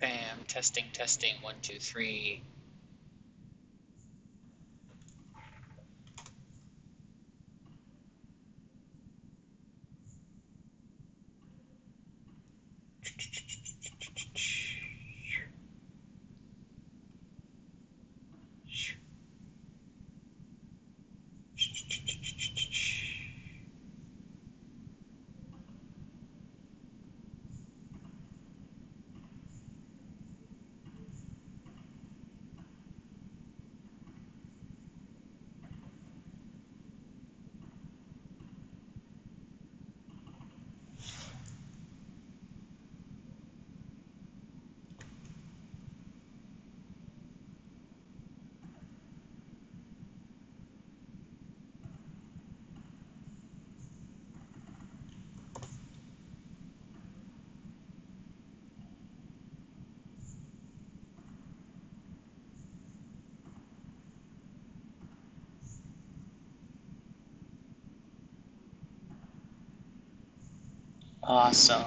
Bam, testing, testing, one, two, three. Awesome.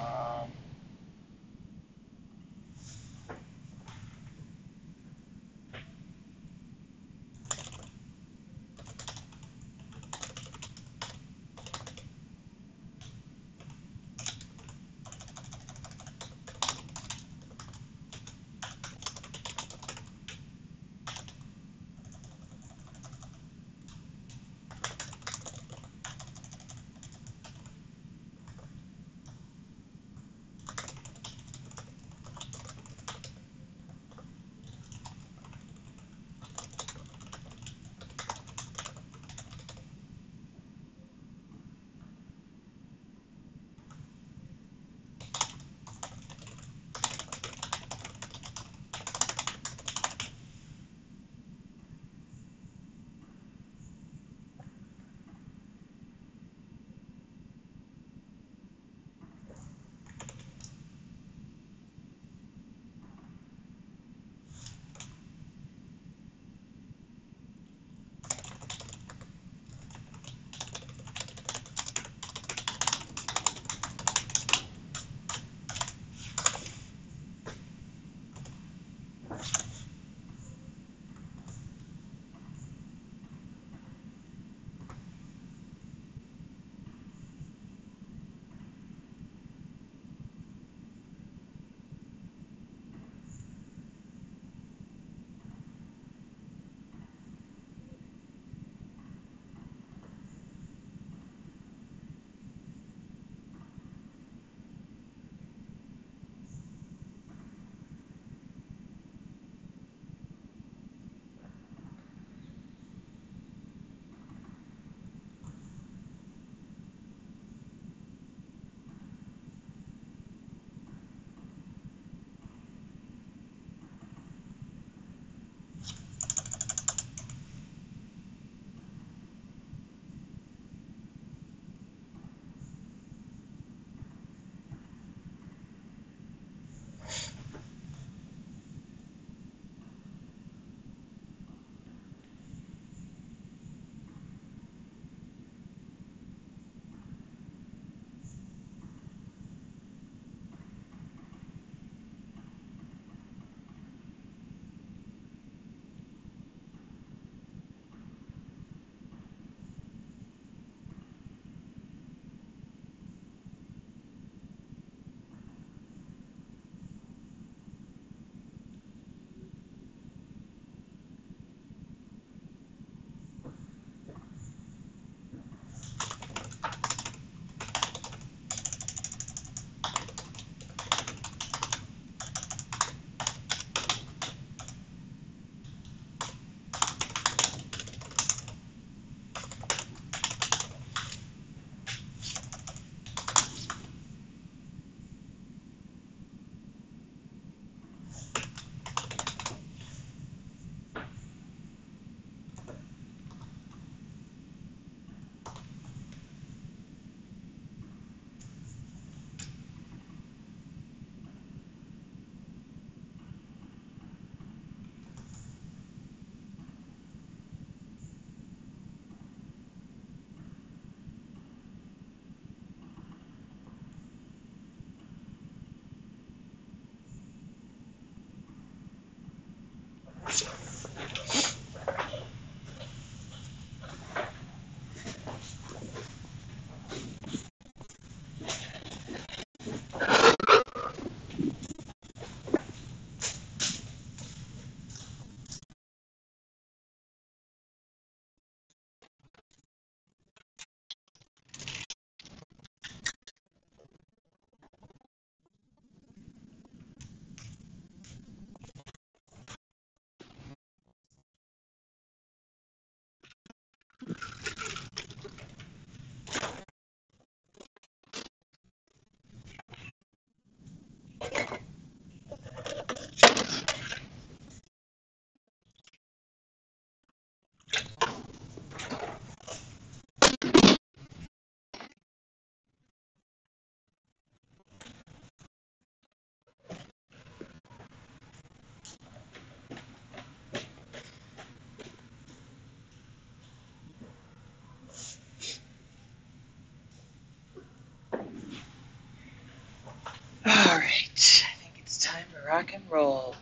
Alright, I think it's time to rock and roll.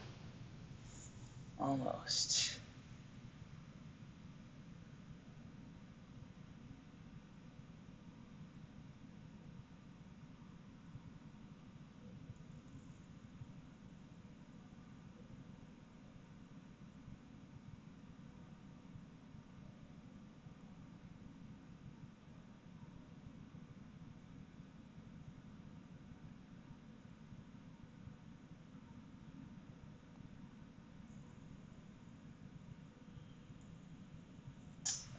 Almost.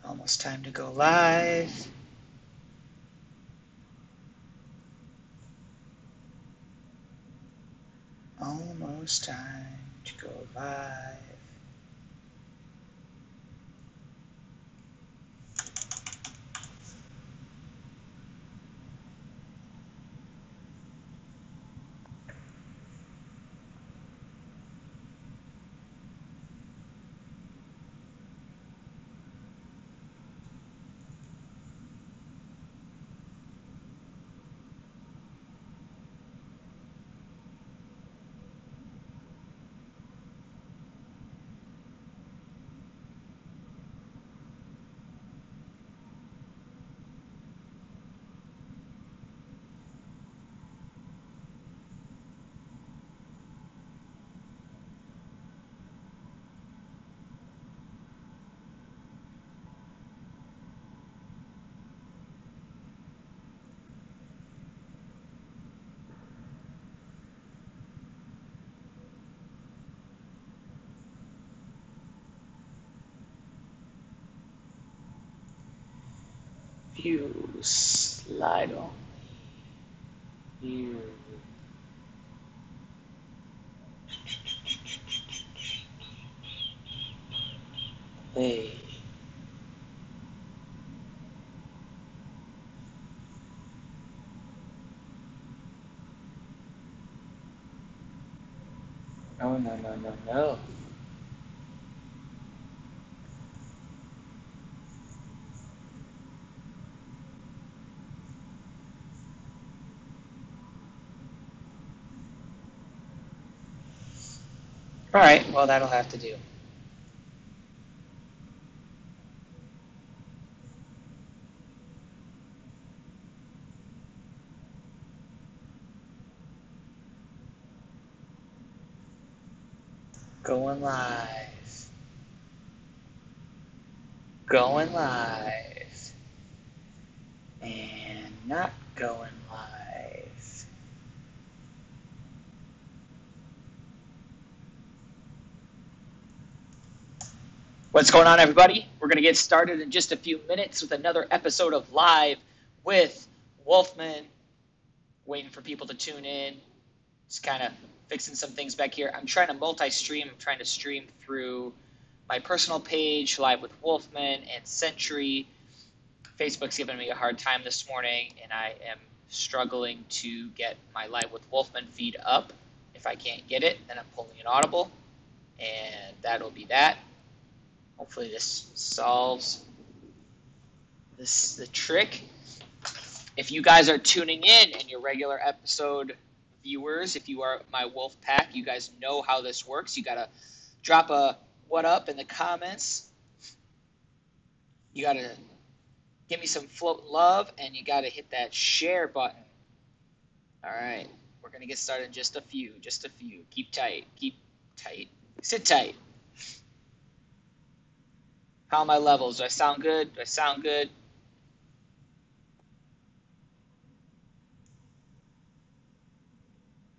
Almost time to go live. Almost time to go live. View slide on. View. Play. No, no, no, no, no. Alright, well, that'll have to do. Going live. Going live. And not going live. What's going on, everybody? We're going to get started in just a few minutes with another episode of Live with Wolfman. Waiting for people to tune in. Just kind of fixing some things back here. I'm trying to multi-stream. I'm trying to stream through my personal page, Live with Wolfman, and Century. Facebook's giving me a hard time this morning, and I am struggling to get my Live with Wolfman feed up. If I can't get it, then I'm pulling an Audible, and that'll be that. Hopefully this solves the trick. If you guys are tuning in and you're regular episode viewers, if you are my Wolf Pack, you guys know how this works. You got to drop a what up in the comments. You got to give me some float love, and you got to hit that share button. All right. We're going to get started in just a few. Keep tight. Sit tight. How are my levels? Do I sound good?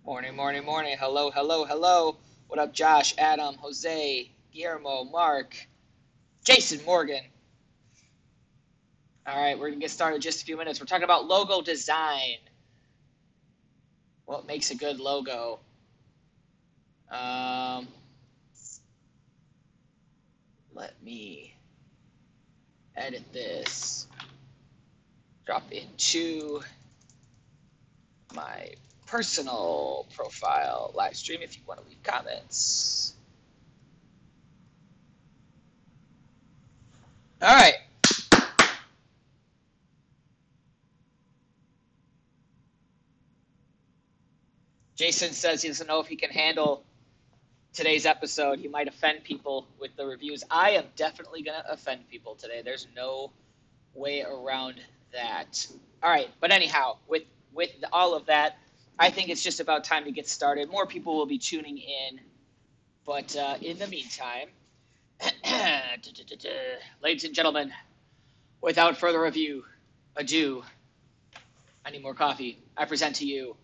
Morning. Hello. What up, Josh, Adam, Jose, Guillermo, Mark, Jason Morgan. All right, we're going to get started in just a few minutes. We're talking about logo design. What makes a good logo? Let me edit this. Drop into my personal profile live stream if you want to leave comments. All right. Jason says he doesn't know if he can handle today's episode. He might offend people with the reviews. I am definitely going to offend people today. There's no way around that. All right, but anyhow, with all of that, I think it's just about time to get started. More people will be tuning in, but in the meantime, ladies and gentlemen, without further ado, I need more coffee. I present to you.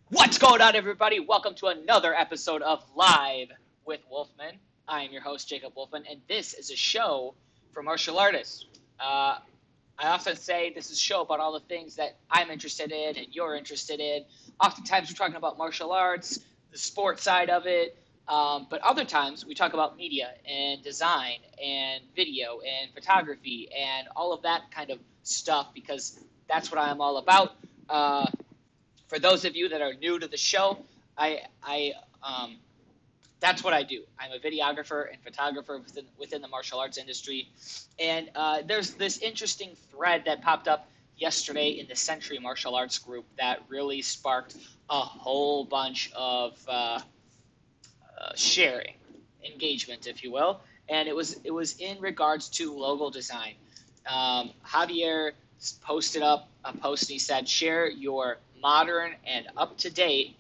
What's going on, everybody? Welcome to another episode of Live with Wolfman. I am your host, Jacob Wolfman, and this is a show for martial artists. I often say this is a show about all the things that I'm interested in and you're interested in. Oftentimes we're talking about martial arts, the sport side of it, but other times we talk about media and design and video and photography and all of that kind of stuff because that's what I'm all about. For those of you that are new to the show, that's what I do. I'm a videographer and photographer within the martial arts industry. And there's this interesting thread that popped up yesterday in the Century Martial Arts group that really sparked a whole bunch of sharing, engagement, if you will. And it was in regards to logo design. Javier posted up a post and he said, share your modern and up-to-date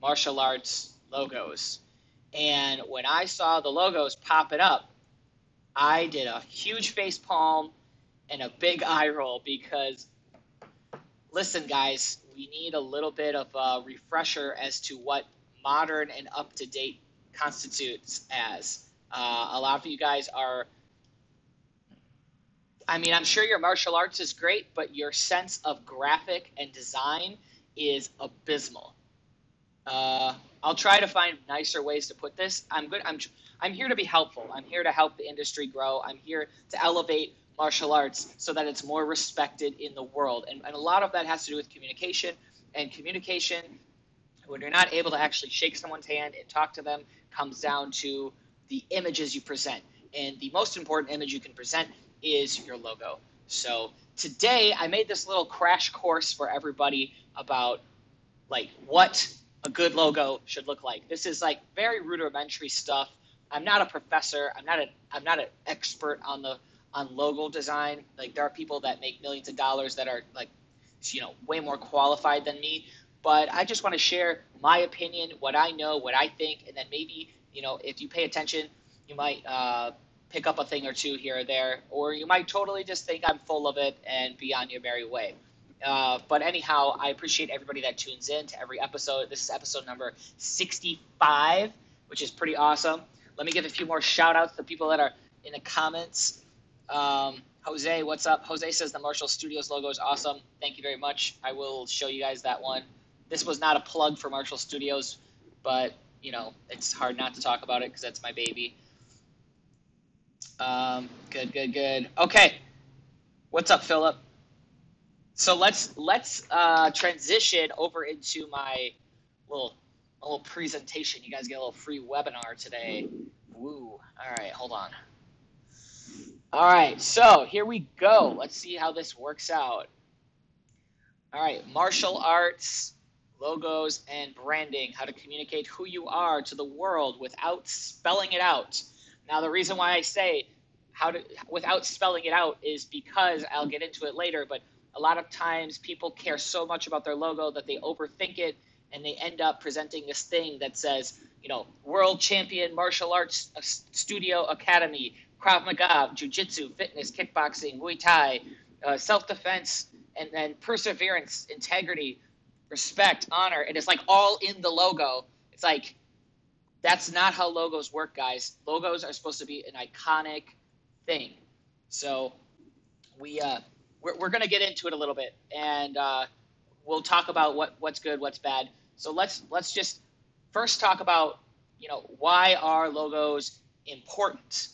martial arts logos. And when I saw the logos popping up, I did a huge face palm and a big eye roll because, listen, guys, we need a little bit of a refresher as to what modern and up-to-date constitutes as. A lot of you guys are, I'm sure your martial arts is great, but your sense of graphic and design is abysmal. I'll try to find nicer ways to put this. I'm here to be helpful. I'm here to help the industry grow. I'm here to elevate martial arts so that it's more respected in the world. And a lot of that has to do with communication. And communication, when you're not able to actually shake someone's hand and talk to them, comes down to the images you present. And the most important image you can present is your logo. So today I made this little crash course for everybody about what a good logo should look like. This is very rudimentary stuff. I'm not a professor. I'm not an expert on logo design. There are people that make millions of dollars that are way more qualified than me. But I just want to share my opinion, what I know, what I think, and then maybe if you pay attention, you might pick up a thing or two here or there, or you might totally just think I'm full of it and be on your merry way. But anyhow, I appreciate everybody that tunes in to every episode. This is episode number 65, which is pretty awesome. Let me give a few more shout-outs to people that are in the comments. Jose, what's up? Jose says the Martial Studios logo is awesome. Thank you very much. I will show you guys that one. This was not a plug for Martial Studios, but, it's hard not to talk about it because that's my baby. Good. Okay. What's up, Philip? So let's transition over into my little presentation. You guys get a little free webinar today. Woo. All right, hold on. All right, so here we go. Let's see how this works out. All right, martial arts logos and branding, how to communicate who you are to the world without spelling it out. Now, the reason why I say how to without spelling it out is because I'll get into it later, but a lot of times people care so much about their logo that they overthink it and they end up presenting this thing that says, World Champion Martial Arts Studio Academy, Krav Maga, Jiu Jitsu, fitness, kickboxing, Muay Thai, self defense, and then perseverance, integrity, respect, honor. And it's like all in the logo. It's like, that's not how logos work, guys. Logos are supposed to be an iconic thing. So we're going to get into it a little bit, and we'll talk about what's good, what's bad. So let's just first talk about why are logos important.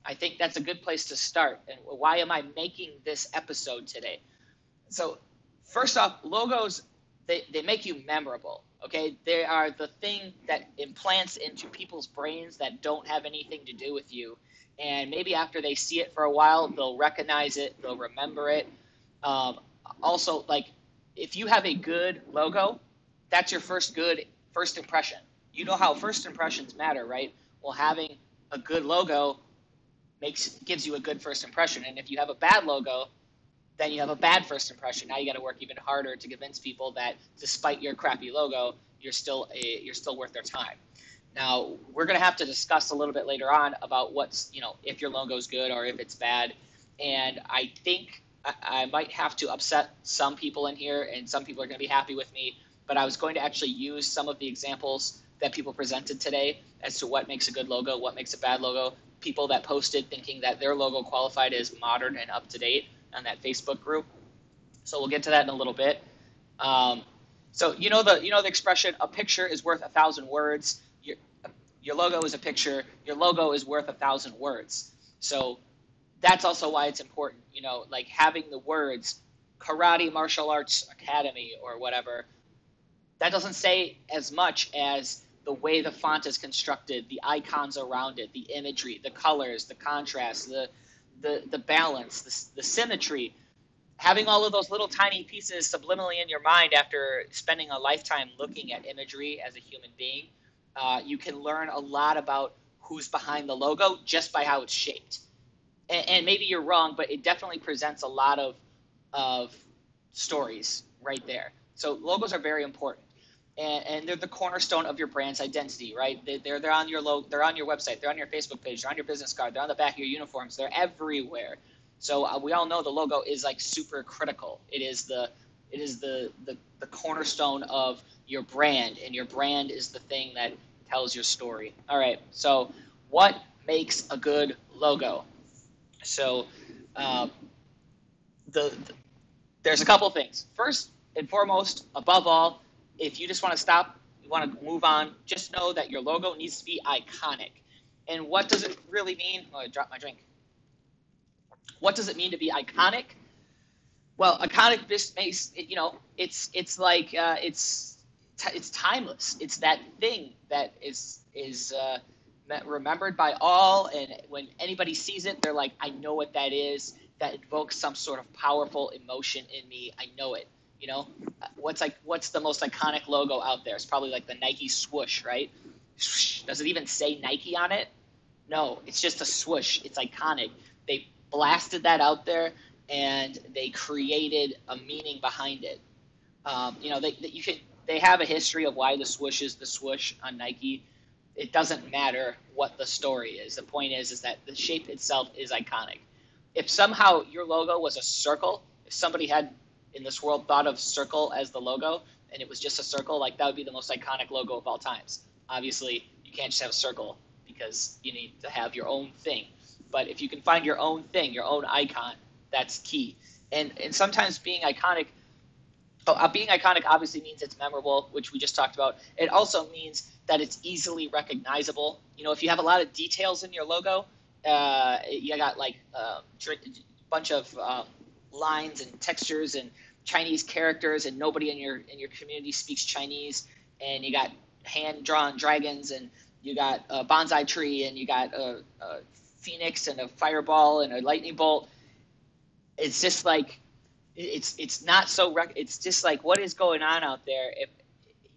I think that's a good place to start. And why am I making this episode today? So first off, logos, they make you memorable. Okay, they are the thing that implants into people's brains that don't have anything to do with you, and maybe after they see it for a while, they'll recognize it, they'll remember it. Also, like, if you have a good logo, that's your first impression. You know how first impressions matter, right? Well, having a good logo gives you a good first impression, and if you have a bad logo, then you have a bad first impression. Now you got to work even harder to convince people that despite your crappy logo, you're still worth their time. Now, we're going to have to discuss a little bit later on about if your logo is good or if it's bad. And I think I might have to upset some people in here, and some people are going to be happy with me. But I was going to actually use some of the examples that people presented today as to what makes a good logo, what makes a bad logo. People that posted thinking that their logo qualified as modern and up to date on that Facebook group. So we'll get to that in a little bit. So the expression, a picture is worth 1,000 words. Your logo is a picture. Your logo is worth 1,000 words. So that's also why it's important, like having the words Karate Martial Arts Academy or whatever. That doesn't say as much as the way the font is constructed, the icons around it, the imagery, the colors, the contrast, the balance, the symmetry. Having all of those little tiny pieces subliminally in your mind after spending a lifetime looking at imagery as a human being, you can learn a lot about who's behind the logo just by how it's shaped. And maybe you're wrong, but it definitely presents a lot of stories right there. So logos are very important. And they're the cornerstone of your brand's identity, right? They're on your they're on your website, they're on your Facebook page, they're on your business card, they're on the back of your uniforms, they're everywhere. So we all know the logo is like super critical. It is the cornerstone of your brand, and your brand is the thing that tells your story. All right, so what makes a good logo? So there's a couple things. First and foremost, above all, if you just want to stop, you want to move on, just know that your logo needs to be iconic. And what does it really mean? Oh, I dropped my drink. What does it mean to be iconic? Well, iconic just makes it, it's like it's timeless. It's that thing that is remembered by all, and when anybody sees it, they're like, I know what that is. That invokes some sort of powerful emotion in me. I know it. What's the most iconic logo out there? It's probably like the Nike swoosh, right? Does it even say Nike on it? No, it's just a swoosh. It's iconic. They blasted that out there, and they created a meaning behind it. They have a history of why the swoosh is the swoosh on Nike. It doesn't matter what the story is. The point is that the shape itself is iconic. If somehow your logo was a circle, if somebody had in this world thought of circle as the logo, and it was just a circle, like that would be the most iconic logo of all times. Obviously, you can't just have a circle because you need to have your own thing. But if you can find your own thing, your own icon, that's key. And sometimes being iconic obviously means it's memorable, which we just talked about. It also means that it's easily recognizable. If you have a lot of details in your logo, you got like a bunch of lines and textures and Chinese characters, and nobody in your community speaks Chinese, and you got hand-drawn dragons, and you got a bonsai tree, and you got a phoenix and a fireball and a lightning bolt. It's just like it's not so it's just like, what is going on out there?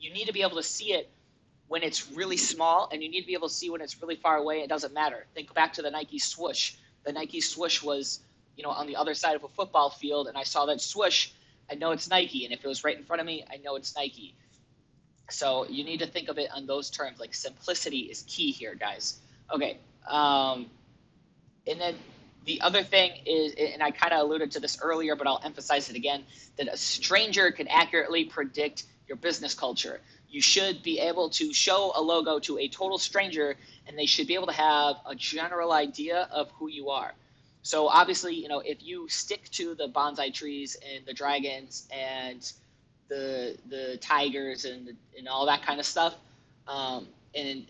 you need to be able to see it when it's really small, and you need to be able to see when it's really far away. It doesn't matter. Think back to the Nike swoosh. The Nike swoosh was, on the other side of a football field, and I saw that swoosh. I know it's Nike, and if it was right in front of me, I know it's Nike. So you need to think of it on those terms. Like, simplicity is key here, guys. Okay. And then the other thing is, and I kind of alluded to this earlier, but I'll emphasize it again, that a stranger can accurately predict your business culture. You should be able to show a logo to a total stranger, and they should be able to have a general idea of who you are. So obviously, if you stick to the bonsai trees and the dragons and the tigers and all that kind of stuff, and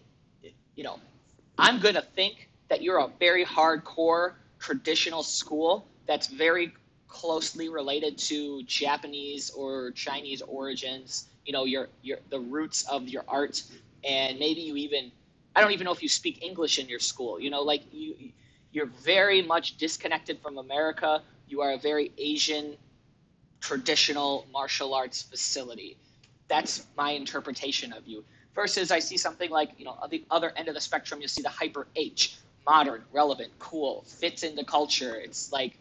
I'm going to think that you're a very hardcore traditional school that's very closely related to Japanese or Chinese origins, your the roots of your art, and maybe you even, I don't even know if you speak English in your school, like you're very much disconnected from America. You are a very Asian traditional martial arts facility. That's my interpretation of you. Versus I see something like, on the other end of the spectrum, you'll see the hyper H, modern, relevant, cool, fits into culture. It's like,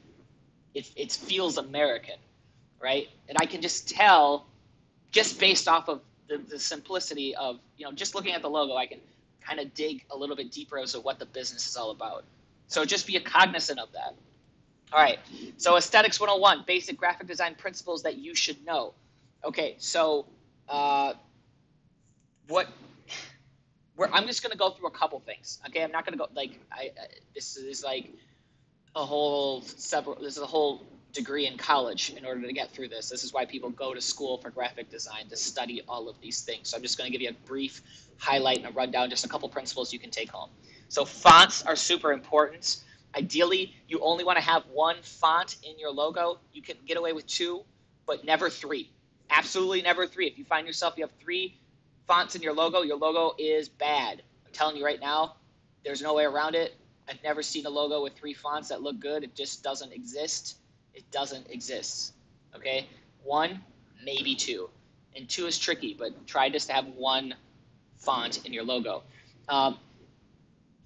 it feels American, right? And I can just tell, just based off of the simplicity of, just looking at the logo, I can kind of dig a little bit deeper as to what the business is all about. So just be cognizant of that. All right, so Aesthetics 101, basic graphic design principles that you should know. Okay, so I'm just going to go through a couple things. Okay, I'm not going to go, this is like a whole degree in college in order to get through this. This is why people go to school for graphic design, to study all of these things. So I'm just going to give you a brief highlight and a rundown, just a couple principles you can take home. So fonts are super important. Ideally, you only want to have one font in your logo. You can get away with two, but never three. Absolutely never three. If you find yourself, you have three fonts in your logo is bad. I'm telling you right now, there's no way around it. I've never seen a logo with three fonts that look good. It just doesn't exist. It doesn't exist. Okay? One, maybe two. And two is tricky, but try just to have one font in your logo.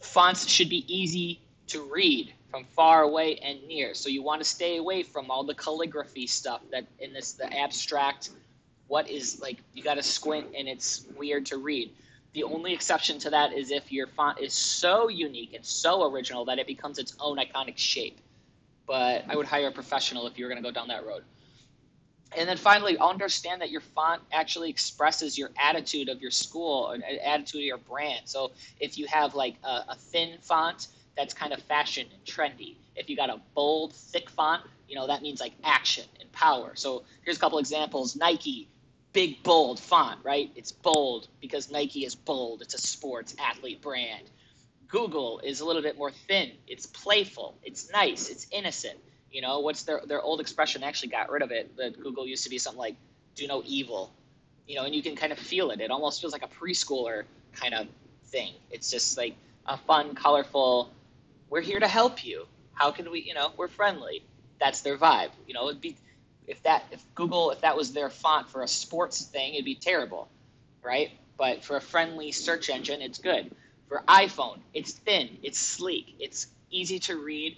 Fonts should be easy to read from far away and near. So you want to stay away from all the calligraphy stuff that in the abstract, what is like, you got to squint and it's weird to read. The only exception to that is if your font is so unique and so original that it becomes its own iconic shape. But I would hire a professional if you were going to go down that road. And then finally, understand that your font actually expresses your attitude of your school and attitude of your brand. So if you have like a thin font, that's kind of fashion and trendy. If you got a bold, thick font, that means like action and power. So here's a couple examples. Nike, big, bold font, right? It's bold because Nike is bold. It's a sports athlete brand. Google is a little bit more thin. It's playful. It's nice. It's innocent. What's their old expression? They actually got rid of it. That Google used to be something like, do no evil. And you can kind of feel it. It almost feels like a preschooler kind of thing. It's just like a fun, colorful, we're here to help you. How can we, we're friendly. That's their vibe. It'd be, if that was their font for a sports thing, it'd be terrible, right? But for a friendly search engine, it's good. For iPhone, it's thin, it's sleek, it's easy to read,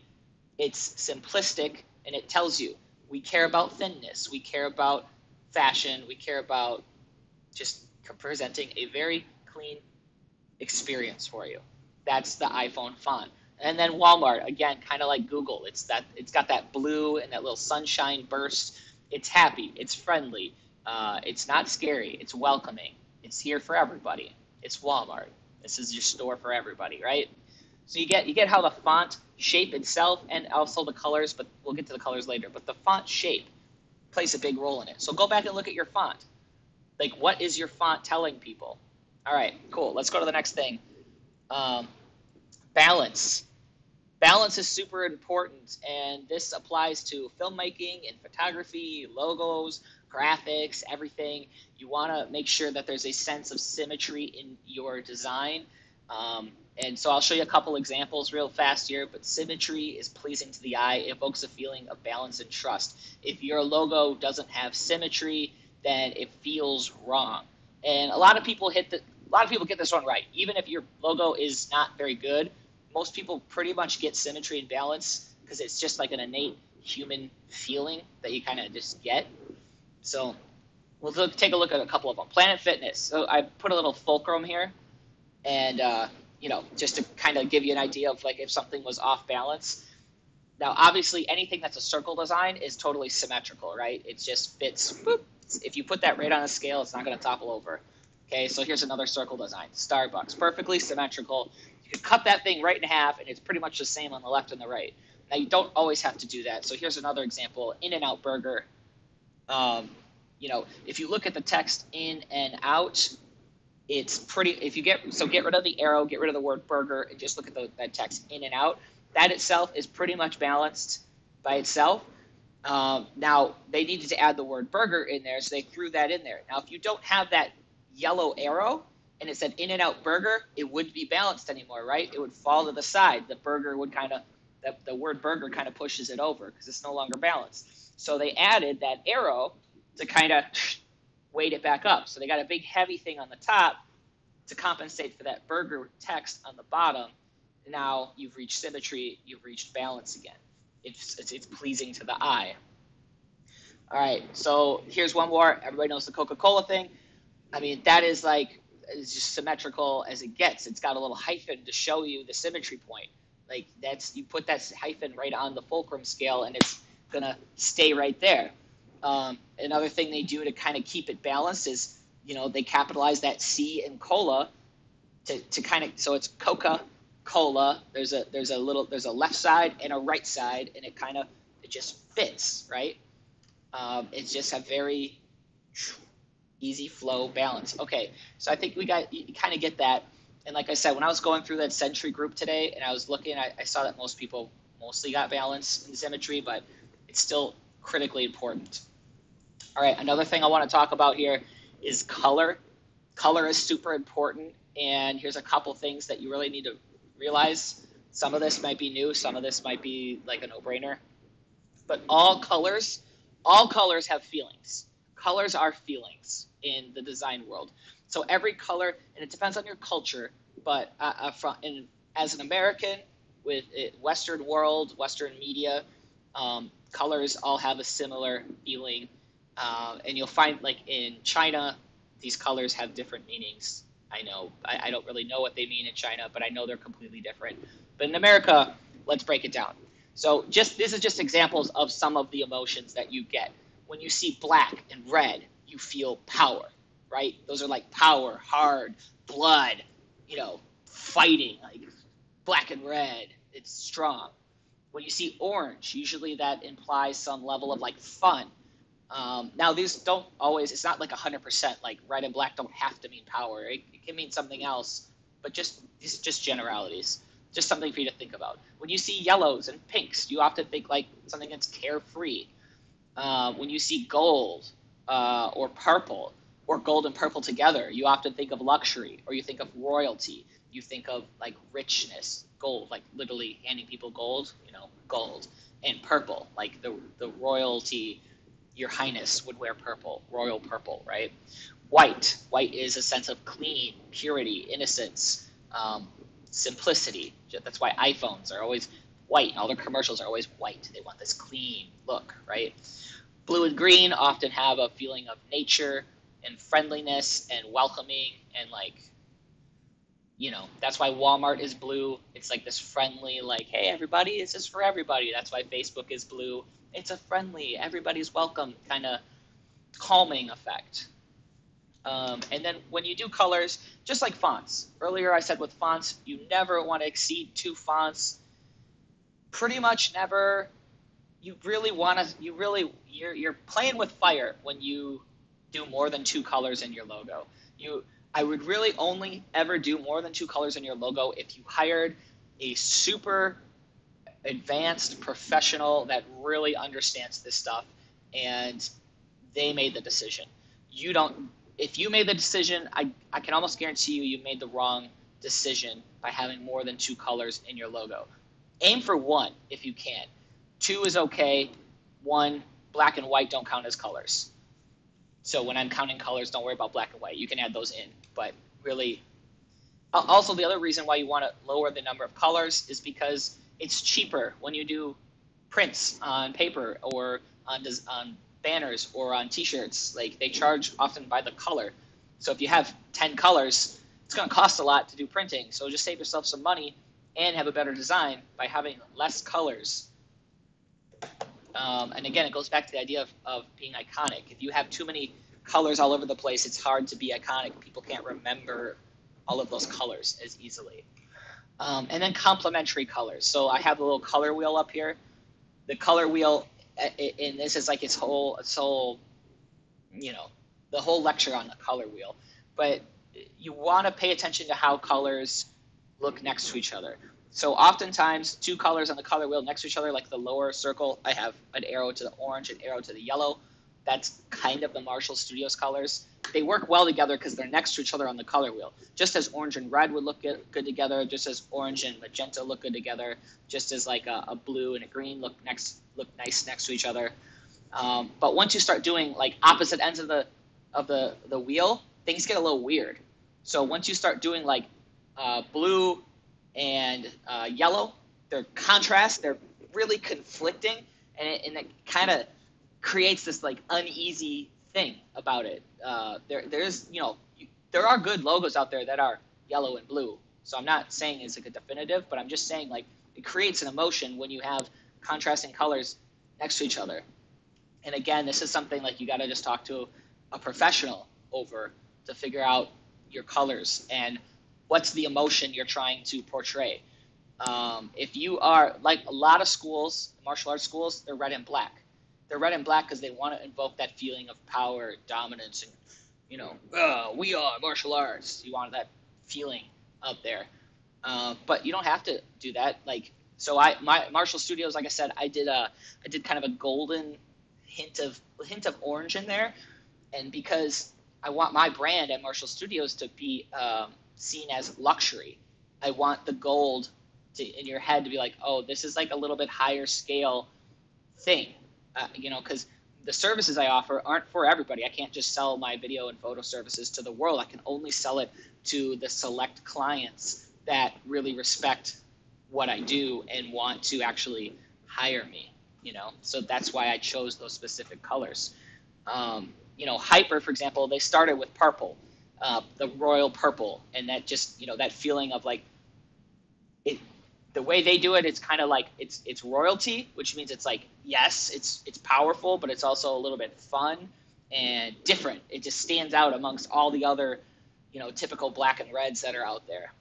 it's simplistic, and it tells you we care about thinness, we care about fashion, we care about just presenting a very clean experience for you. That's the iPhone font. And then Walmart, again, kind of like Google. It's got that blue and that little sunshine burst. It's happy. It's friendly. It's not scary. It's welcoming. It's here for everybody. It's Walmart. This is your store for everybody, right? So you get how the font shape itself and also the colors, but we'll get to the colors later. But the font shape plays a big role in it. So go back and look at your font. Like, what is your font telling people? All right, cool. Let's go to the next thing. Balance. Balance is super important, and this applies to filmmaking and photography, logos, graphics, everything. You want to make sure that there's a sense of symmetry in your design. And so I'll show you a couple examples real fast here, but symmetry is pleasing to the eye. It evokes a feeling of balance and trust. If your logo doesn't have symmetry, then it feels wrong. And a lot of people get this one right. Even if your logo is not very good, most people pretty much get symmetry and balance because it's just like an innate human feeling that you kind of just get. So we'll take a look at a couple of them. Planet Fitness. So I put a little fulcrum here, and just to kind of give you an idea of like if something was off balance. Now, obviously, anything that's a circle design is totally symmetrical, right? It just fits. Boop. If you put that right on a scale, it's not going to topple over. Okay, so here's another circle design. Starbucks, perfectly symmetrical. You can cut that thing right in half, and it's pretty much the same on the left and the right. Now, you don't always have to do that. So here's another example, In-N-Out Burger. If you look at the text in and out, it's pretty, get rid of the arrow, get rid of the word burger, and just look at that text in and out. That itself is pretty much balanced by itself. Now, they needed to add the word burger in there, so they threw that in there. Now, if you don't have that yellow arrow and it said In-N-Out Burger, it wouldn't be balanced anymore, right? It would fall to the side. The burger would the word burger kind of pushes it over because it's no longer balanced. So they added that arrow to kind of weight it back up. So they got a big heavy thing on the top to compensate for that burger text on the bottom. Now you've reached symmetry, you've reached balance again. It's pleasing to the eye. All right, so here's one more. Everybody knows the Coca-Cola thing. I mean, that is like as just symmetrical as it gets. It's got a little hyphen to show you the symmetry point. Like you put that hyphen right on the fulcrum scale, and it's gonna stay right there. Another thing they do to kind of keep it balanced is, they capitalize that C in cola to kind of, so it's Coca-Cola. There's a left side and a right side, and it just fits, right? It's just a very easy flow balance. Okay, so I think you kind of get that. And like I said, when I was going through that Sentry group today and I was looking, I saw that most people mostly got balance and symmetry, but it's still critically important. All right, another thing I want to talk about here is color. Color is super important, and here's a couple things that you really need to realize. Some of this might be new, some of this might be like a no-brainer, but all colors have feelings. Colors are feelings in the design world. So every color, and it depends on your culture, but as an American with Western world, Western media, colors all have a similar feeling. And you'll find, like in China, these colors have different meanings. I know, I don't really know what they mean in China, but I know they're completely different. But in America, let's break it down. So this is just examples of some of the emotions that you get. When you see black and red, you feel power, right? Those are like power, hard, blood, fighting, like black and red, it's strong. When you see orange, usually that implies some level of like fun. Now these don't always, it's not like 100%, like red and black don't have to mean power. It can mean something else, but these are just generalities. Just something for you to think about. When you see yellows and pinks, you often think like something that's carefree. When you see gold or purple, or gold and purple together, you often think of luxury, or you think of royalty. You think of like richness, gold, like literally handing people gold, gold. And purple, like the royalty, your highness would wear purple, royal purple, right? White is a sense of clean, purity, innocence, simplicity. That's why iPhones are always white, and all their commercials are always white. They want this clean look, right? Blue and green often have a feeling of nature and friendliness and welcoming, and that's why Walmart is blue. It's like this friendly, like, hey, everybody, this is for everybody. That's why Facebook is blue. It's a friendly, everybody's welcome kind of calming effect. And then when you do colors, just like fonts. Earlier I said with fonts, you never want to exceed 2 fonts. Pretty much never. You really want to, you're playing with fire when you do more than 2 colors in your logo. I would really only ever do more than 2 colors in your logo if you hired a super advanced professional that really understands this stuff and they made the decision. If you made the decision, I can almost guarantee you made the wrong decision by having more than 2 colors in your logo. Aim for 1 if you can. 2 is okay. 1, black and white don't count as colors. So when I'm counting colors, don't worry about black and white. You can add those in. But really, also the other reason why you want to lower the number of colors is because it's cheaper when you do prints on paper or on banners or on T-shirts. Like they charge often by the color. So if you have 10 colors, it's going to cost a lot to do printing. So just save yourself some money and have a better design by having less colors. And again, it goes back to the idea of being iconic. If you have too many colors all over the place, it's hard to be iconic. People can't remember all of those colors as easily. And then complementary colors. So I have a little color wheel up here. The color wheel, and this is like its whole, the whole lecture on the color wheel. But you want to pay attention to how colors look next to each other. So oftentimes, two colors on the color wheel next to each other, like the lower circle, I have an arrow to the orange, an arrow to the yellow. That's kind of the Marshall Studios colors. They work well together because they're next to each other on the color wheel. Just as orange and red would look good together, just as orange and magenta look good together, just as like a blue and a green look nice next to each other. But once you start doing like opposite ends of the wheel, things get a little weird. So once you start doing like blue and yellow, they're contrast, they're really conflicting, and it kind of creates this like uneasy thing about it. There are good logos out there that are yellow and blue. So I'm not saying it's like a definitive, but I'm just saying like it creates an emotion when you have contrasting colors next to each other. And again, this is something like you got to just talk to a professional over to figure out your colors and what's the emotion you're trying to portray. If you are like a lot of schools, martial arts schools, they're red and black. They're red and black because they want to invoke that feeling of power, dominance, and we are martial arts. You want that feeling up there, but you don't have to do that. Like so, my Martial Studios, like I said, I did kind of a golden hint of orange in there, and because I want my brand at Martial Studios to be seen as luxury, I want the gold in your head to be like, oh, this is like a little bit higher scale thing. Because the services I offer aren't for everybody. I can't just sell my video and photo services to the world. I can only sell it to the select clients that really respect what I do and want to actually hire me, So that's why I chose those specific colors. Hyper, for example, they started with purple, the royal purple, and that just, that feeling of like it. The way they do it, it's kind of like it's royalty, which means it's like, yes, it's powerful, but it's also a little bit fun and different. It just stands out amongst all the other, typical black and reds that are out there.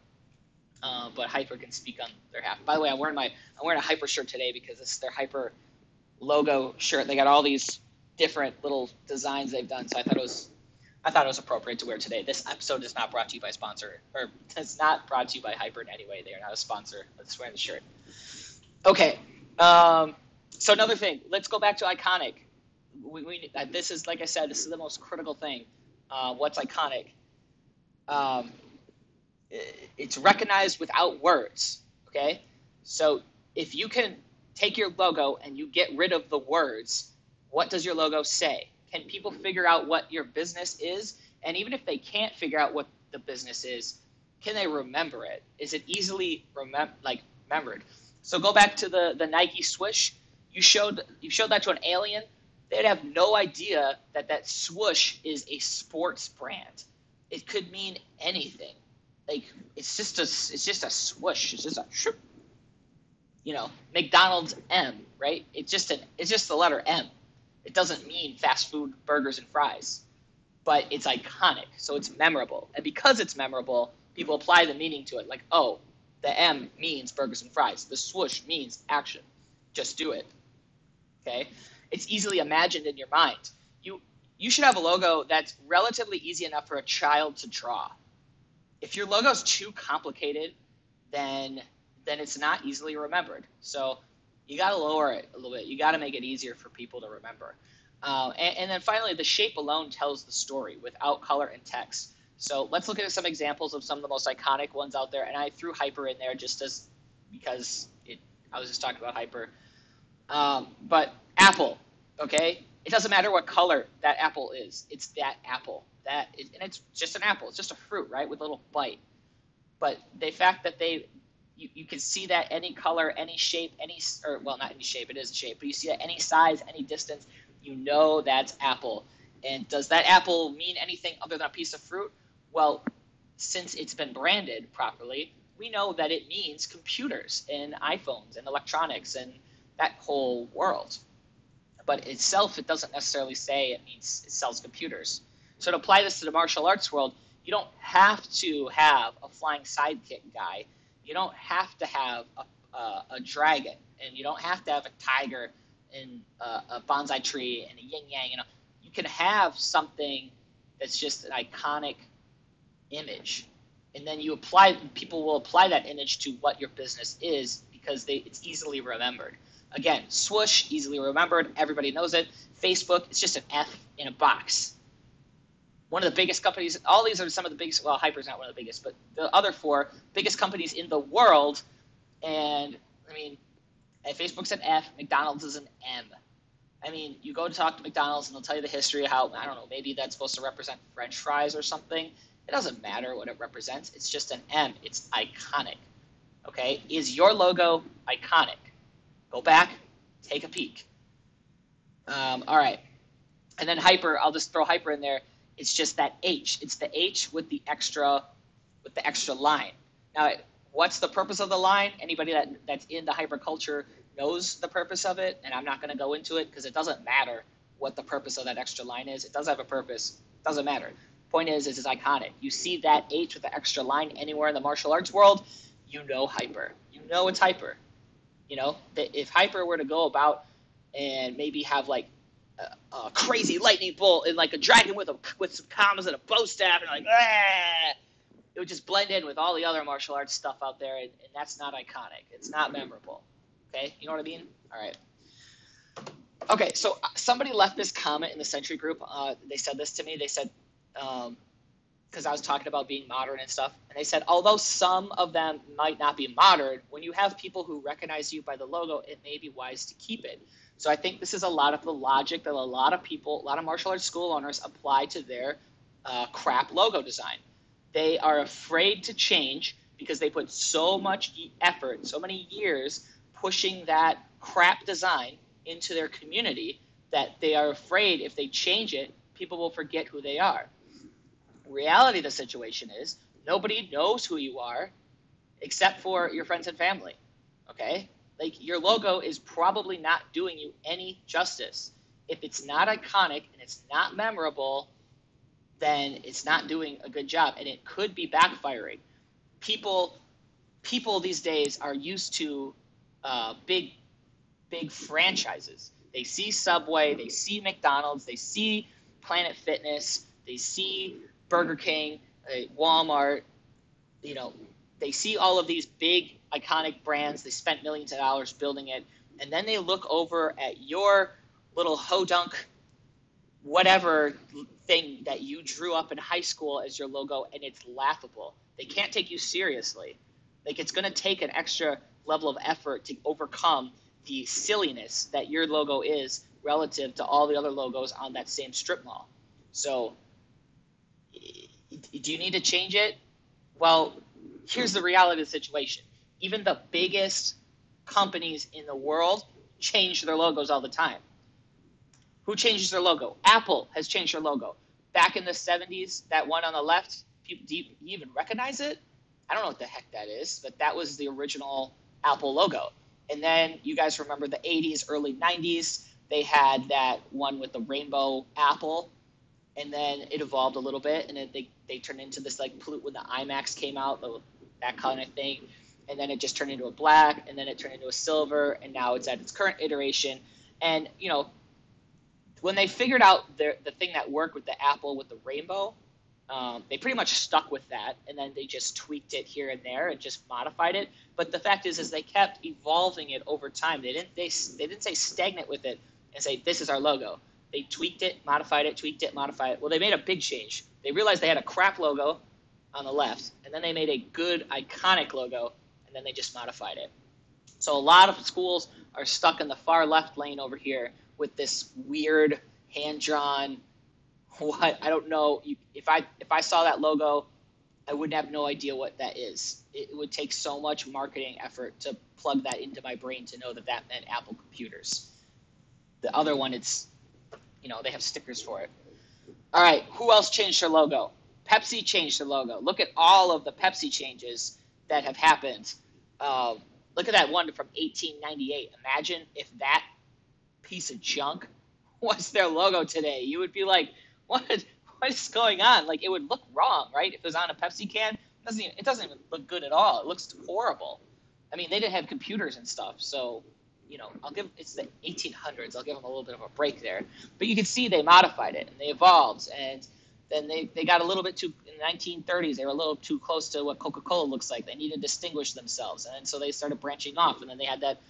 But Hyper can speak on their behalf. By the way, I'm wearing a Hyper shirt today because it's their Hyper logo shirt. They got all these different little designs they've done, so I thought it was appropriate to wear today. This episode is not brought to you by sponsor, or it's not brought to you by Hyper in any way. They are not a sponsor. Let's wear the shirt. Okay. So another thing. Let's go back to iconic. This is, like I said, this is the most critical thing. What's iconic? It's recognized without words. Okay. So if you can take your logo and you get rid of the words, what does your logo say? Can people figure out what your business is? And even if they can't figure out what the business is, can they remember it? Is it easily remembered? So go back to the Nike swoosh. You showed that to an alien. They'd have no idea that swoosh is a sports brand. It could mean anything. Like it's just a swoosh. It's just a shoop. McDonald's M, right? It's just the letter M. It doesn't mean fast food burgers and fries, but it's iconic, so it's memorable. And because it's memorable, people apply the meaning to it. Like, oh, the M means burgers and fries. The swoosh means action. Just do it. Okay? It's easily imagined in your mind. You should have a logo that's relatively easy enough for a child to draw. If your logo is too complicated, then it's not easily remembered. So you got to lower it a little bit. You got to make it easier for people to remember. And then finally, the shape alone tells the story without color and text. So let's look at some examples of some of the most iconic ones out there. And I threw Hyper in there because I was just talking about Hyper. But Apple, okay? It doesn't matter what color that apple is. It's that apple. And it's just an apple. It's just a fruit, right, with a little bite. But the fact that you can see that any color, any shape, or well, not any shape, it is a shape, but you see that any size, any distance, you know that's apple. And does that apple mean anything other than a piece of fruit? Well, since it's been branded properly, we know that it means computers and iPhones and electronics and that whole world. But itself, it doesn't necessarily say it means it sells computers. So to apply this to the martial arts world, you don't have to have a flying sidekick guy. You don't have to have a dragon, and you don't have to have a tiger and a bonsai tree and a yin yang. You can have something that's just an iconic image, and then people will apply that image to what your business is because it's easily remembered. Again, swoosh, easily remembered. Everybody knows it. Facebook, it's just an F in a box. One of the biggest companies, all these are some of the biggest, well, Hyper's not one of the biggest, but the other four biggest companies in the world. And, I mean, Facebook's an F, McDonald's is an M. I mean, you go to talk to McDonald's and they'll tell you the history of how, I don't know, maybe that's supposed to represent French fries or something. It doesn't matter what it represents. It's just an M. It's iconic. Okay? Is your logo iconic? Go back, take a peek. All right. And then Hyper, I'll just throw Hyper in there. It's just that H. It's the H with the extra line. Now, what's the purpose of the line? Anybody that's in the hyper culture knows the purpose of it, and I'm not going to go into it because it doesn't matter what the purpose of that extra line is. It does have a purpose. It doesn't matter. Point is it's iconic. You see that H with the extra line anywhere in the martial arts world, you know Hyper. You know it's Hyper. You know, if Hyper were to go about and maybe have like a crazy lightning bolt and like a dragon with some commas and a bow staff and like, it would just blend in with all the other martial arts stuff out there, and that's not iconic. It's not memorable. Okay, you know what I mean? All right. Okay, so somebody left this comment in the Century group. They said this to me. They said, because I was talking about being modern and stuff, and they said, although some of them might not be modern, when you have people who recognize you by the logo, it may be wise to keep it. So I think this is a lot of the logic that a lot of people, a lot of martial arts school owners apply to their crap logo design. They are afraid to change because they put so much effort, so many years pushing that crap design into their community that they are afraid if they change it, people will forget who they are. Reality of the situation is nobody knows who you are except for your friends and family. Okay? Like, your logo is probably not doing you any justice. If it's not iconic and it's not memorable, then it's not doing a good job, and it could be backfiring. People these days are used to big franchises. They see Subway, they see McDonald's, they see Planet Fitness, they see Burger King, Walmart. You know, they see all of these big iconic brands. They spent millions of dollars building it, and then they look over at your little hodunk whatever thing that you drew up in high school as your logo, and it's laughable. They can't take you seriously. Like, it's going to take an extra level of effort to overcome the silliness that your logo is relative to all the other logos on that same strip mall. So do you need to change it? Well, here's the reality of the situation. Even the biggest companies in the world change their logos all the time. Who changes their logo? Apple has changed their logo. Back in the 70s, that one on the left, do you even recognize it? I don't know what the heck that is, but that was the original Apple logo. And then you guys remember the 80s, early 90s, they had that one with the rainbow apple, and then it evolved a little bit, and they turned into this, like, when the iMacs came out, that kind of thing, and then it just turned into a black, and then it turned into a silver, and now it's at its current iteration. And, you know, when they figured out the thing that worked with the apple with the rainbow, they pretty much stuck with that, and then they just tweaked it here and there and just modified it. But the fact is they kept evolving it over time. They didn't say stagnant with it and say, this is our logo. They tweaked it, modified it, tweaked it, modified it. Well, they made a big change. They realized they had a crap logo on the left, and then they made a good, iconic logo, and then they just modified it. So a lot of schools are stuck in the far left lane over here with this weird hand drawn. What, I don't know. If I saw that logo, I would have no idea what that is. It would take so much marketing effort to plug that into my brain to know that that meant Apple computers. The other one, it's, they have stickers for it. All right, who else changed their logo? Pepsi changed their logo. Look at all of the Pepsi changes that have happened. Uh, Look at that one from 1898. Imagine if that piece of junk was their logo today. You would be like, what is going on? Like, it would look wrong, right? If it was on a Pepsi can, it doesn't even look good at all. It looks horrible. I mean, they didn't have computers and stuff, so it's the 1800s. I'll give them a little bit of a break there. But you can see they modified it and they evolved, and then they got a little bit too, in the 1930s, they were a little too close to what Coca-Cola looks like. They needed to distinguish themselves, and so they started branching off, and then they had that,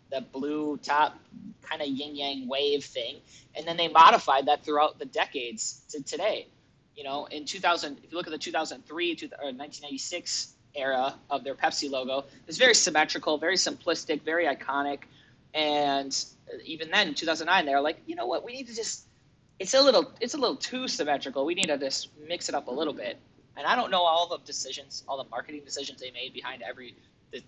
that blue top kind of yin-yang wave thing, and then they modified that throughout the decades to today. In 2000, if you look at the 2003 or 1996 era of their Pepsi logo, it's very symmetrical, very simplistic, very iconic, and even then, in 2009, they were like, you know what, we need to just, it's a little too symmetrical. We need to just mix it up a little bit. And I don't know all the decisions, all the marketing decisions they made behind every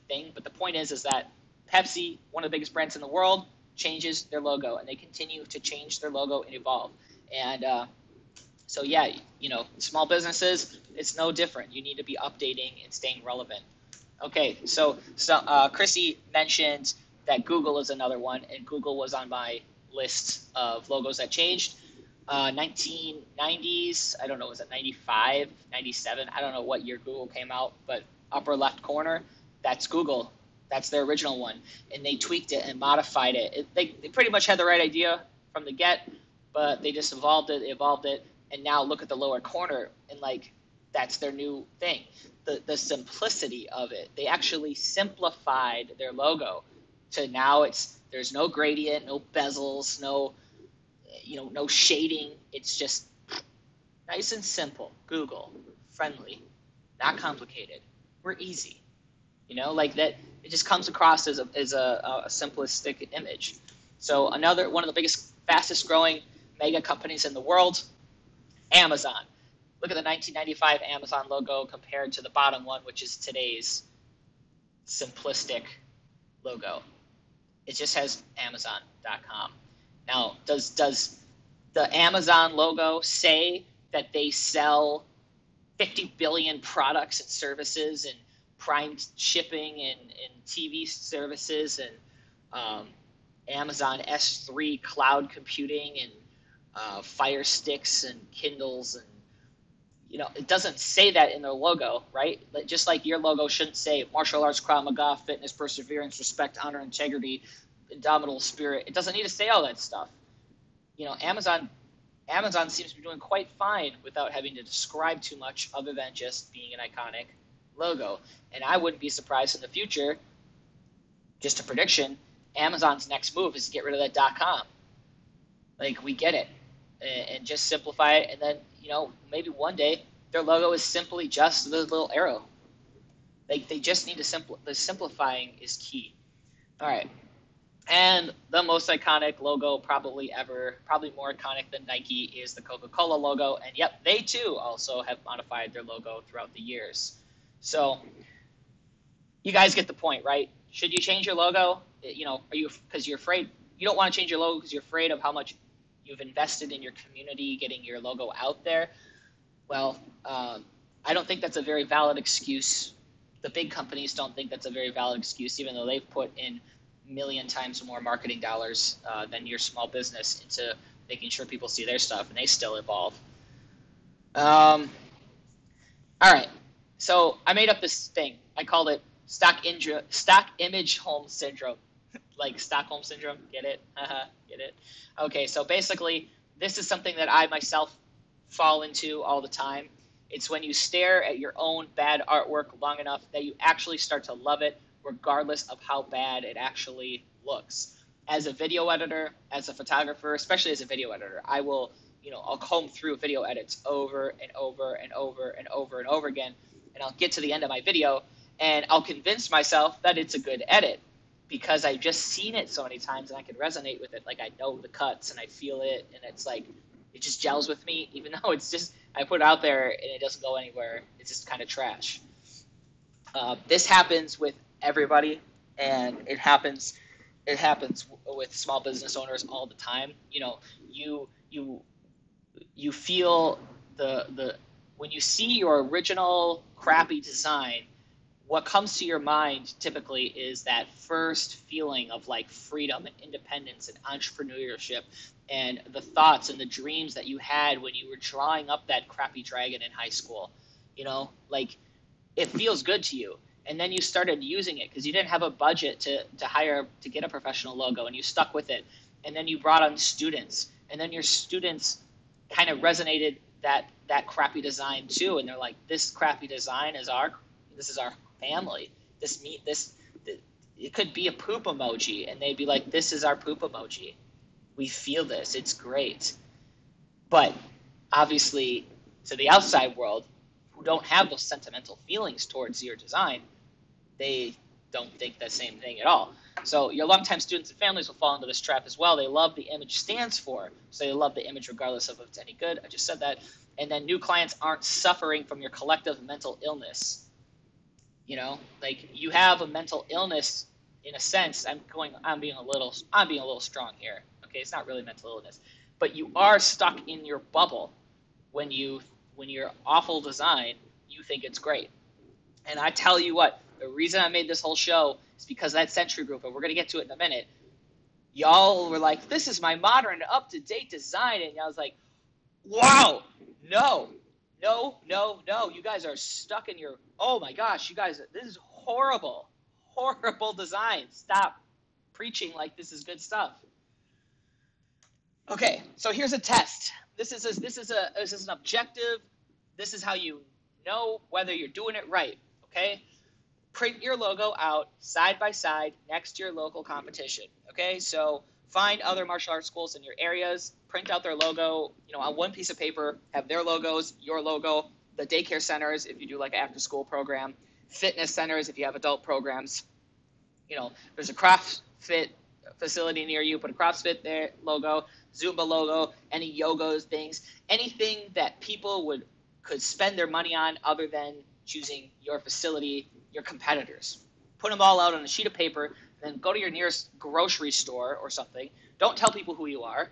thing, but the point is that Pepsi, one of the biggest brands in the world, changes their logo, and they continue to change their logo and evolve. And so, yeah, small businesses, it's no different. You need to be updating and staying relevant. Okay, so Chrissy mentioned that Google is another one, and Google was on my list of logos that changed. 1990s, I don't know, was it 95, 97? I don't know what year Google came out, but upper left corner, that's Google. That's their original one, and they tweaked it and modified it. They pretty much had the right idea from the get, but they just evolved it, and now look at the lower corner, and that's their new thing. The simplicity of it. They actually simplified their logo to now there's no gradient, no bezels, no shading. It's just nice and simple. Google, friendly, not complicated. We're easy. Like that. It just comes across as a simplistic image. So one of the biggest, fastest growing mega companies in the world, Amazon. Look at the 1995 Amazon logo compared to the bottom one, which is today's simplistic logo. It just has Amazon.com. Now, does the Amazon logo say that they sell 50 billion products and services and Prime shipping and TV services and Amazon S3 cloud computing and Fire Sticks and Kindles, and it doesn't say that in their logo, right? Just like your logo shouldn't say martial arts, Krav Maga, fitness, perseverance, respect, honor, integrity, indomitable spirit. It doesn't need to say all that stuff. Amazon seems to be doing quite fine without having to describe too much other than just being an iconic logo. And I wouldn't be surprised in the future, just a prediction, Amazon's next move is to get rid of that .com. We get it, and just simplify it, and then maybe one day their logo is simply just the little arrow. They just need to the simplifying is key. All right. And the most iconic logo probably ever, probably more iconic than Nike, is the Coca-Cola logo. And yep, they too also have modified their logo throughout the years. So you guys get the point, right? Should you change your logo? Because you're afraid, you don't want to change your logo because you're afraid of how much you've invested in your community, getting your logo out there. Well, I don't think that's a very valid excuse. The big companies don't think that's a very valid excuse, even though they've put in million times more marketing dollars than your small business into making sure people see their stuff, and they still evolve. All right, so I made up this thing. I called it stock image home syndrome. Like Stockholm syndrome, get it? Get it? Okay, so basically, this is something that I myself fall into all the time. It's when you stare at your own bad artwork long enough that you actually start to love it, regardless of how bad it actually looks. As a video editor, as a photographer, especially as a video editor, I will, I'll comb through video edits over and over and over and over and over again, and I'll get to the end of my video, and I'll convince myself that it's a good edit, because I've just seen it so many times and I can resonate with it. Like I know the cuts and I feel it, and it's like it just gels with me, even though it's just I put it out there and it doesn't go anywhere. It's just kind of trash. This happens with everybody, and it happens. It happens with small business owners all the time. You you you feel the when you see your original crappy design, what comes to your mind typically is that first feeling of like freedom and independence and entrepreneurship and the thoughts and the dreams that you had when you were drawing up that crappy dragon in high school. Like it feels good to you. And then you started using it because you didn't have a budget to get a professional logo, and you stuck with it. And then you brought on students, and then your students kind of resonated that crappy design too, and they're like, this crappy design is our family. This it could be a poop emoji, and they'd be like, this is our poop emoji. We feel this. It's great. But obviously, to the outside world, who don't have those sentimental feelings towards your design, they don't think the same thing at all. So your longtime students and families will fall into this trap as well. They love the image stands for, so they love the image regardless of if it's any good. I just said that. And then new clients aren't suffering from your collective mental illness. Like you have a mental illness in a sense. I'm being a little strong here. Okay, it's not really mental illness, but you are stuck in your bubble when your awful design, you think it's great. And I tell you what, the reason I made this whole show is because that Century Group, and we're going to get to it in a minute, y'all were like, this is my modern, up-to-date design. And I was like, wow, no. You guys are stuck in your, oh my gosh, you guys, this is horrible design. Stop preaching like this is good stuff. Okay, so here's a test. This is an objective. This is how you know whether you're doing it right, okay? Print your logo out side by side next to your local competition, okay? So find other martial arts schools in your areas, print out their logo, on one piece of paper, have their logos, your logo, the daycare centers if you do like an after-school program, fitness centers if you have adult programs. There's a CrossFit facility near you, put a CrossFit there logo, Zumba logo, any yogos, things, anything that people could spend their money on other than choosing your facility, your competitors. Put them all out on a sheet of paper, then go to your nearest grocery store or something. Don't tell people who you are.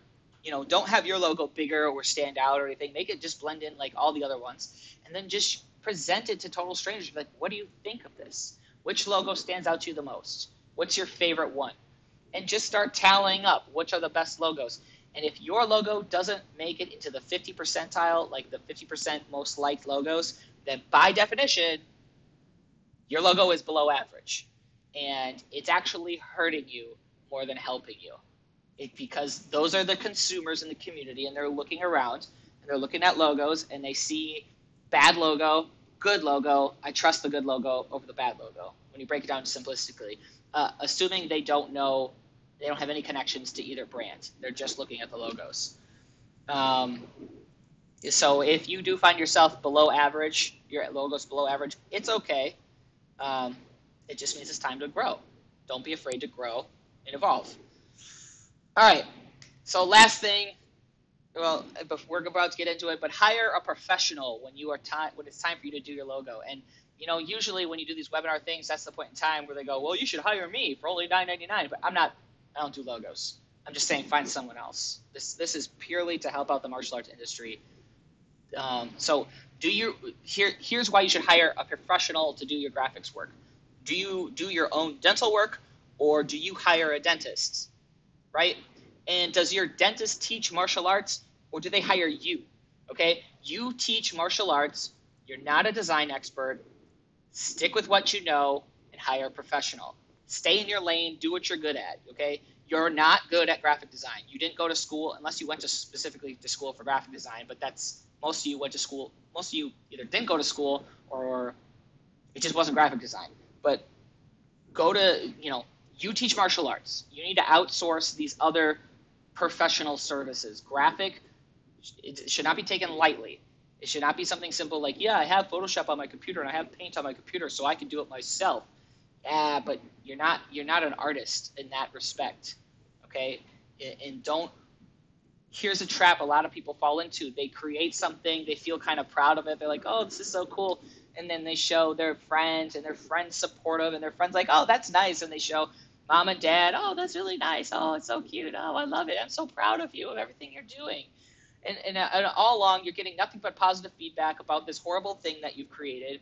Don't have your logo bigger or stand out or anything. Make it just blend in like all the other ones. And then just present it to total strangers. Like, what do you think of this? Which logo stands out to you the most? What's your favorite one? And just start tallying up which are the best logos. And if your logo doesn't make it into the 50 percentile, like the 50% most liked logos, then by definition, your logo is below average. And it's actually hurting you more than helping you. Because those are the consumers in the community, and they're looking around, and they're looking at logos, and they see bad logo, good logo. I trust the good logo over the bad logo when you break it down simplistically, assuming they don't have any connections to either brand. They're just looking at the logos. So if you do find yourself below average, your logo's below average, it's okay. It just means it's time to grow. Don't be afraid to grow and evolve. All right, so last thing, well, we're about to get into it, but hire a professional when it's time for you to do your logo. And usually when you do these webinar things, that's the point in time where they go, well, you should hire me for only $9.99. But I don't do logos. I'm just saying find someone else. This is purely to help out the martial arts industry. So here's why you should hire a professional to do your graphics work. Do you do your own dental work, or do you hire a dentist, right? And does your dentist teach martial arts, or do they hire you? Okay, you teach martial arts. You're not a design expert. Stick with what you know and hire a professional. Stay in your lane. Do what you're good at, okay? You're not good at graphic design. You didn't go to school, unless you went specifically to school for graphic design, but most of you went to school. Most of you either didn't go to school or it just wasn't graphic design. But you teach martial arts. You need to outsource these other professional services. Graphic, it should not be taken lightly. It should not be something simple like, yeah, I have Photoshop on my computer and I have Paint on my computer, so I can do it myself. Yeah, but you're not an artist in that respect, okay? And don't here's a trap a lot of people fall into. They create something, they feel kind of proud of it. They're like, "Oh, this is so cool." And then they show their friends and their friends supportive and their friends like, "Oh, that's nice." And they show mom and dad, "Oh, that's really nice. Oh, it's so cute. Oh, I love it. I'm so proud of you of everything you're doing." And all along you're getting nothing but positive feedback about this horrible thing that you've created,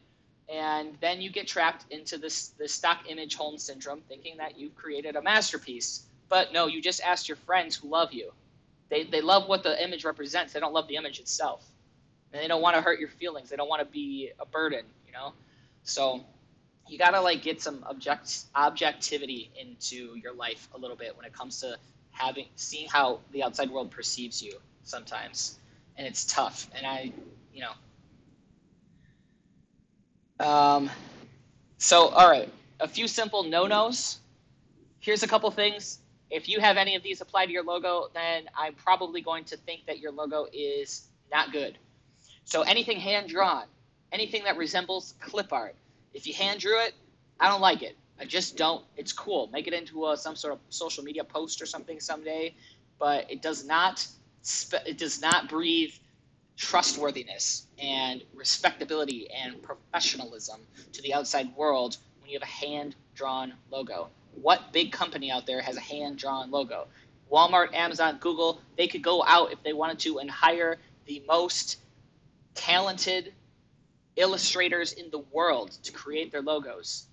and then you get trapped into this stock image Holmes syndrome, thinking that you've created a masterpiece. But no, you just asked your friends who love you. They love what the image represents. They don't love the image itself, and they don't want to hurt your feelings. They don't want to be a burden, you know. So you gotta like get some objectivity into your life a little bit when it comes to seeing how the outside world perceives you sometimes, and it's tough. And you know, so all right, a few simple no-nos. Here's a couple things. If you have any of these apply to your logo, then I'm probably going to think that your logo is not good. So anything hand drawn, anything that resembles clip art. If you hand drew it, I don't like it. I just don't. It's cool. Make it into some sort of social media post or something someday, but it does not. It does not breathe trustworthiness and respectability and professionalism to the outside world when you have a hand drawn logo. What big company out there has a hand drawn logo? Walmart, Amazon, Google, they could go out if they wanted to and hire the most talented illustrators in the world to create their logos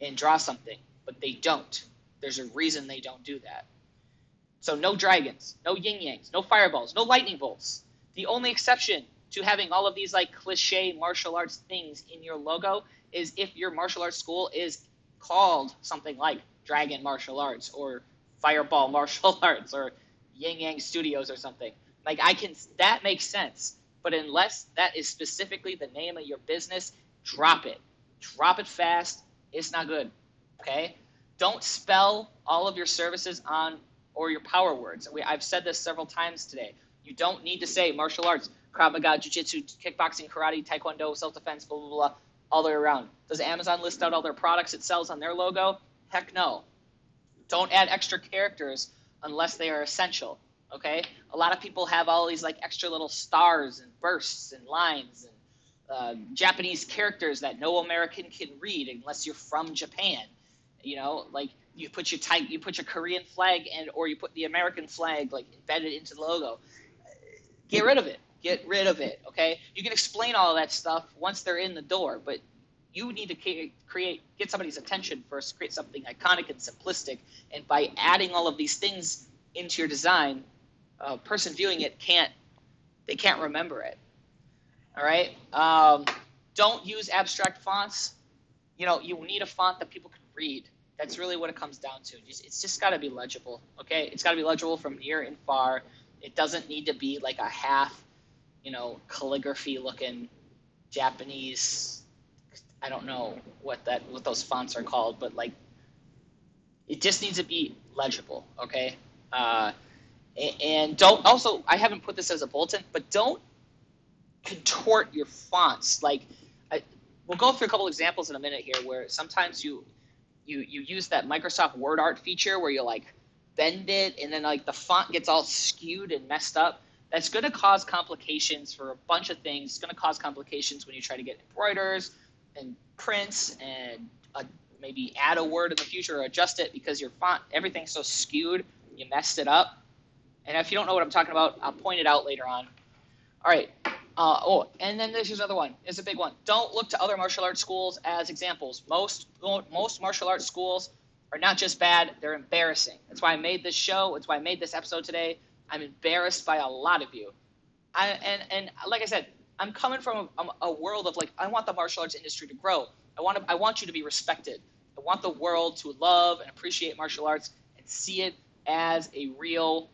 and draw something, but they don't. There's a reason they don't do that. So no dragons, no yin yangs, no fireballs, no lightning bolts. The only exception to having all of these like cliche martial arts things in your logo is if your martial arts school is called something like Dragon Martial Arts or Fireball Martial Arts or Yin Yang Studios or something. Like that makes sense. But unless that is specifically the name of your business, drop it. Drop it fast. It's not good. Okay? Don't spell all of your services on or your power words. I've said this several times today. You don't need to say martial arts, Krav Maga, Jiu-Jitsu, kickboxing, karate, taekwondo, self-defense, blah, blah, blah, all the way around. Does Amazon list out all their products it sells on their logo? Heck no. Don't add extra characters unless they are essential, okay? A lot of people have all these like extra little stars and bursts and lines and Japanese characters that no American can read unless you're from Japan. You know, like you put your Korean flag or you put the American flag like embedded into the logo. Get rid of it. Get rid of it. Okay. You can explain all of that stuff once they're in the door, but you need to get somebody's attention first. Create something iconic and simplistic, and by adding all of these things into your design, a person viewing it can't remember it. All right. Don't use abstract fonts. You know, you need a font that people can read. That's really what it comes down to. It's just got to be legible, okay? It's got to be legible from near and far. It doesn't need to be like a half, calligraphy-looking Japanese. I don't know what those fonts are called, but like, it just needs to be legible, okay? And don't also. I haven't put this as a bulletin, but don't contort your fonts. Like, we'll go through a couple examples in a minute here where sometimes you use that Microsoft Word art feature where you like bend it and then like the font gets all skewed and messed up. That's going to cause complications for a bunch of things. It's going to cause complications when you try to get embroiders and prints and maybe add a word in the future or adjust it because your font, everything's so skewed, you messed it up. And if you don't know what I'm talking about, I'll point it out later on. All right. And then there's another one. It's a big one. Don't look to other martial arts schools as examples. Most martial arts schools are not just bad, they're embarrassing. That's why I made this show. That's why I made this episode today. I'm embarrassed by a lot of you. And like I said, I'm coming from a world of like, I want the martial arts industry to grow. I want you to be respected. I want the world to love and appreciate martial arts and see it as a real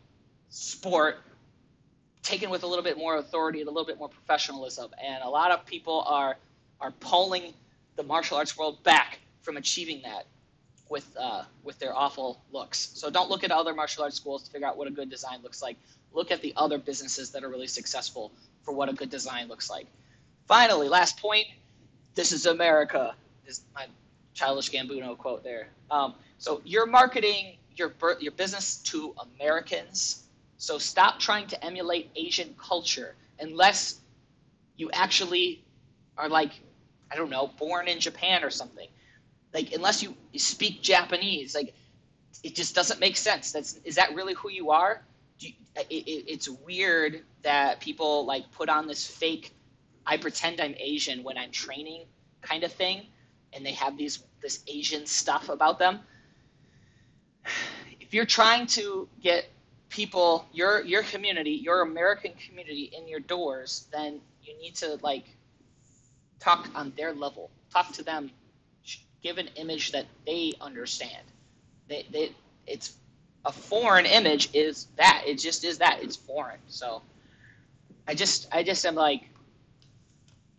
sport taken with a little bit more authority and a little bit more professionalism. And a lot of people are pulling the martial arts world back from achieving that with their awful looks. So don't look at other martial arts schools to figure out what a good design looks like. Look at the other businesses that are really successful for what a good design looks like. Finally, last point, this is America. I'm Childish Gambino quote there. So you're marketing your business to Americans. So stop trying to emulate Asian culture unless you actually are like, I don't know, born in Japan or something. Like unless you speak Japanese, like it just doesn't make sense. Is that really who you are? It's weird that people like put on this fake, I pretend I'm Asian when I'm training kind of thing, and they have this Asian stuff about them. If you're trying to get people, your community, your American community in your doors, then you need to like talk on their level, talk to them, give an image that they understand. It's a foreign image is that it just is that it's foreign. So I just am like,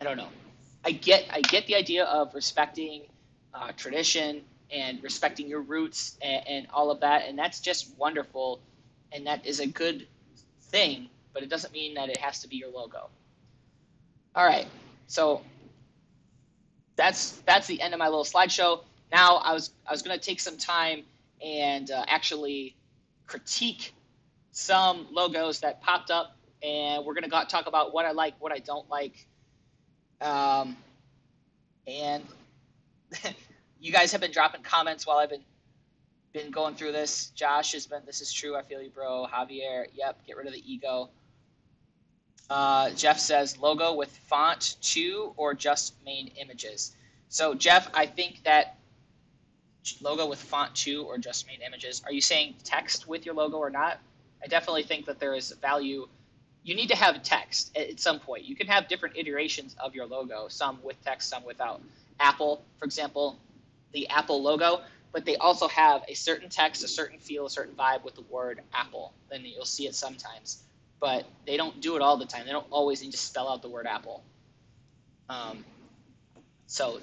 I don't know. I get the idea of respecting tradition and respecting your roots and all of that, and that's just wonderful, and that is a good thing. But it doesn't mean that it has to be your logo. All right, so that's the end of my little slideshow. Now I was going to take some time and actually critique some logos that popped up, and we're going to talk about what I like, what I don't like. And you guys have been dropping comments while I've been going through this. Josh has been, this is true, I feel you, bro. Javier, yep, get rid of the ego. Jeff says logo with font too, or just main images. So Jeff, I think that logo with font too, or just main images. Are you saying text with your logo or not? I definitely think that there is value. You need to have text at some point. You can have different iterations of your logo, some with text, some without. Apple, for example, the Apple logo, but they also have a certain text, a certain feel, a certain vibe with the word Apple. Then you'll see it sometimes, but they don't do it all the time. They don't always need to spell out the word Apple. So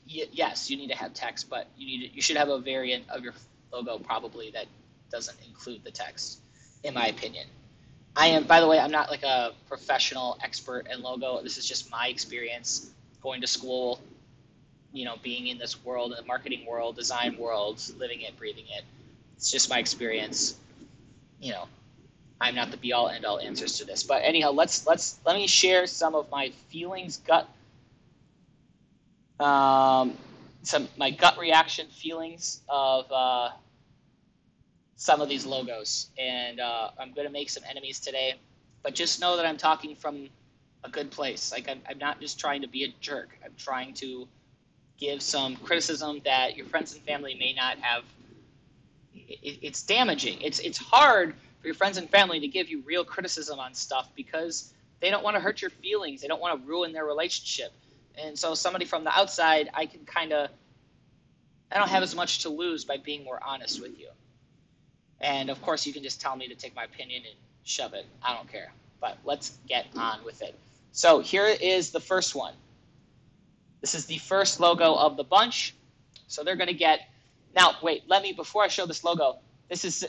yes, you need to have text, but you should have a variant of your logo probably that doesn't include the text, in my opinion. By the way, I'm not like a professional expert in logo. This is just my experience going to school, being in this world, the marketing world, design world, living it, breathing it. It's just my experience. I'm not the be-all, end-all answers to this. But anyhow, let me share some of my feelings, my gut reaction feelings of some of these logos, and I'm going to make some enemies today, but just know that I'm talking from a good place. Like I'm not just trying to be a jerk. I'm trying to give some criticism that your friends and family may not have. It's damaging. It's hard for your friends and family to give you real criticism on stuff because they don't want to hurt your feelings. They don't want to ruin their relationship. And so somebody from the outside, I don't have as much to lose by being more honest with you. And of course, you can just tell me to take my opinion and shove it. I don't care. But let's get on with it. So here is the first one. This is the first logo of the bunch. So they're going to get. Now, wait. Before I show this logo, this is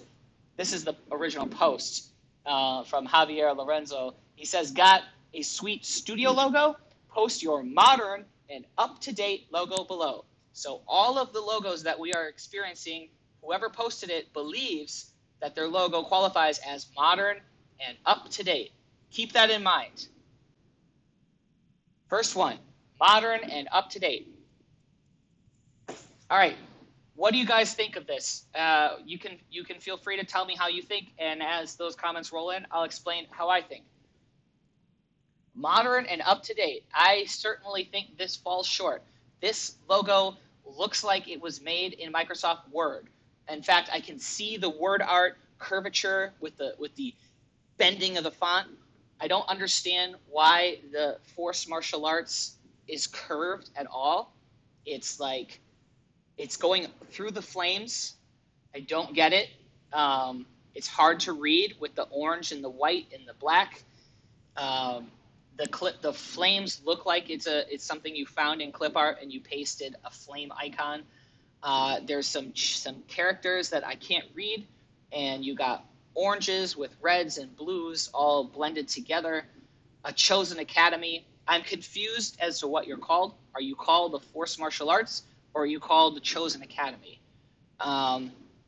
the original post from Javier Lorenzo. He says, "Got a sweet studio logo? Post your modern and up-to-date logo below." So all of the logos that we are experiencing, whoever posted it believes that their logo qualifies as modern and up-to-date. Keep that in mind. First one, modern and up-to-date. All right, what do you guys think of this? You can feel free to tell me how you think, and as those comments roll in, I'll explain how I think. Modern and up-to-date. I certainly think this falls short. This logo looks like it was made in Microsoft Word. In fact, I can see the word art curvature with the bending of the font. I don't understand why the Force Martial Arts is curved at all. It's like it's going through the flames. I don't get it. It's hard to read with the orange and the white and the black. The flames look like it's something you found in clip art and you pasted a flame icon. There's some characters that I can't read, and you got oranges with reds and blues all blended together. A chosen academy. I'm confused as to what you're called. Are you called the Force Martial Arts, or are you called the chosen academy?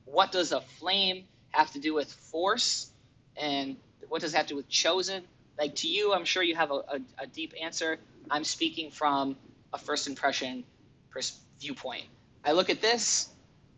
What does a flame have to do with force, and what does it have to do with chosen? Like, to you, I'm sure you have a deep answer. I'm speaking from a first impression viewpoint. I look at this,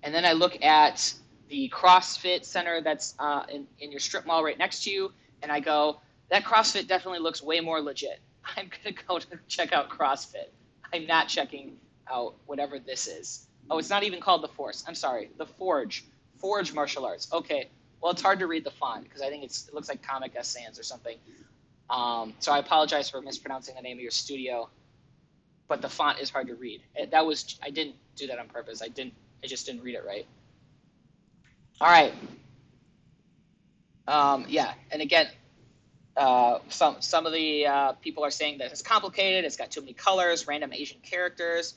and then I look at the CrossFit center that's in your strip mall right next to you, and I go, that CrossFit definitely looks way more legit. I'm going to go to check out CrossFit. I'm not checking out whatever this is. Oh, it's not even called the Force. I'm sorry, the Forge. Forge martial arts. Okay. Well, it's hard to read the font because I think it looks like Comic Sans or something. So I apologize for mispronouncing the name of your studio, but the font is hard to read. I didn't do that on purpose. I just didn't read it right. All right. Yeah. And again, some of the people are saying that it's complicated. It's got too many colors, random Asian characters.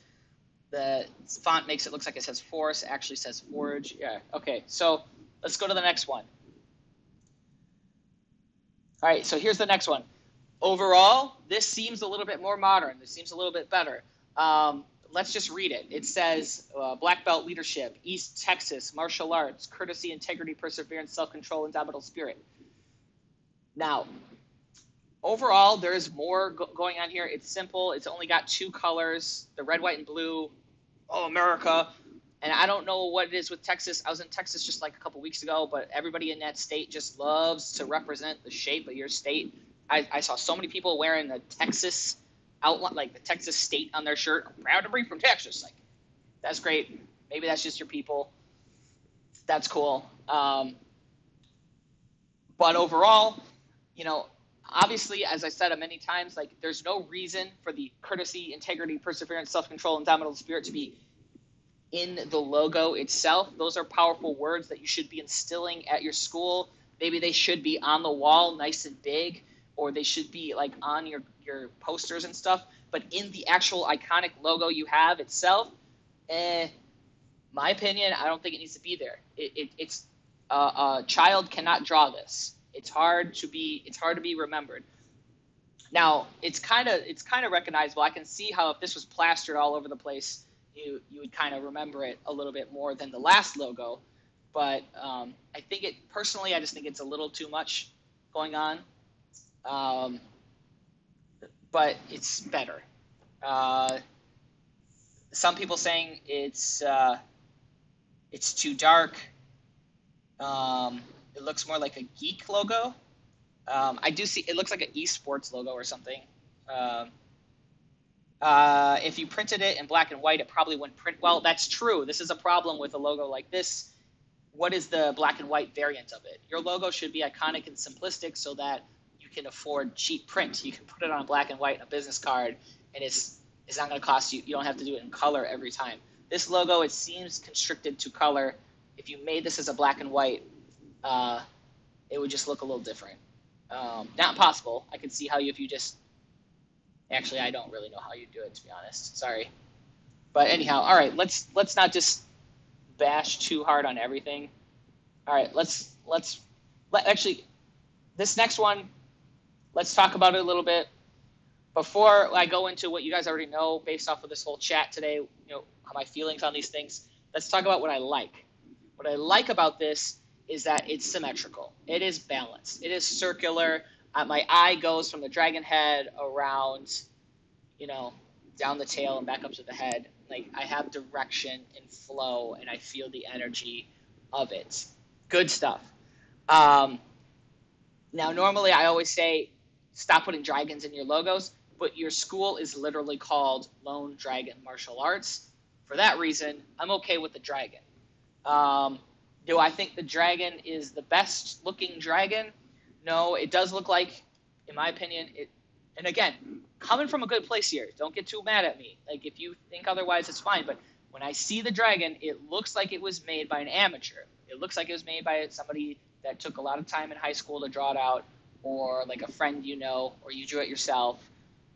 The font makes it look like it says Force. It actually says Forge. Yeah. Okay. So let's go to the next one. All right. So here's the next one. Overall, this seems a little bit more modern. This seems a little bit better. Let's just read it. It says Black Belt Leadership, East Texas, Martial Arts, Courtesy, Integrity, Perseverance, Self-Control, Indomitable Spirit. Now, overall, there's more going on here. It's simple. It's only got two colors, the red, white, and blue. Oh, America. And I don't know what it is with Texas. I was in Texas just like a couple weeks ago, but everybody in that state just loves to represent the shape of your state. I saw so many people wearing the Texas outline, like the Texas state on their shirt. I'm proud to be from Texas. Like, that's great. Maybe that's just your people. That's cool. But overall, obviously, as I said many times, like, there's no reason for the courtesy, integrity, perseverance, self-control, and indomitable spirit to be in the logo itself. Those are powerful words that you should be instilling at your school. Maybe they should be on the wall nice and big, or they should be like on your posters and stuff. But in the actual iconic logo you have itself, my opinion, I don't think it needs to be there. It's a child cannot draw this. It's hard to be remembered. Now, it's kind of recognizable. I can see how if this was plastered all over the place, you would kind of remember it a little bit more than the last logo. But I think personally, I just think it's a little too much going on. But it's better. Some people saying it's too dark. It looks more like a geek logo. I do see it looks like an esports logo or something. If you printed it in black and white, it probably wouldn't print well. That's true. This is a problem with a logo like this. What is the black and white variant of it? Your logo should be iconic and simplistic so that you can afford cheap print. You can put it on black and white in a business card, and it's not going to cost you. You don't have to do it in color every time. This logo, it seems constricted to color. If you made this as a black and white, it would just look a little different. Not impossible. I could see how if you just... Actually, I don't really know how you do it, to be honest. Sorry. But anyhow, all right, let's not just bash too hard on everything. All right, actually, this next one, let's talk about it a little bit. Before I go into what you guys already know based off of this whole chat today, my feelings on these things, let's talk about what I like. What I like about this is that it's symmetrical. It is balanced. It is circular. My eye goes from the dragon head around, down the tail and back up to the head. Like, I have direction and flow, and I feel the energy of it. Good stuff. Now, normally I always say, stop putting dragons in your logos, but your school is literally called Lone Dragon Martial Arts. For that reason, I'm okay with the dragon. Do I think the dragon is the best looking dragon? No, it does look like, in my opinion, and again, coming from a good place here, don't get too mad at me. Like, if you think otherwise, it's fine. But when I see the dragon, it looks like it was made by an amateur. It looks like it was made by somebody that took a lot of time in high school to draw it out, or like a friend or you drew it yourself.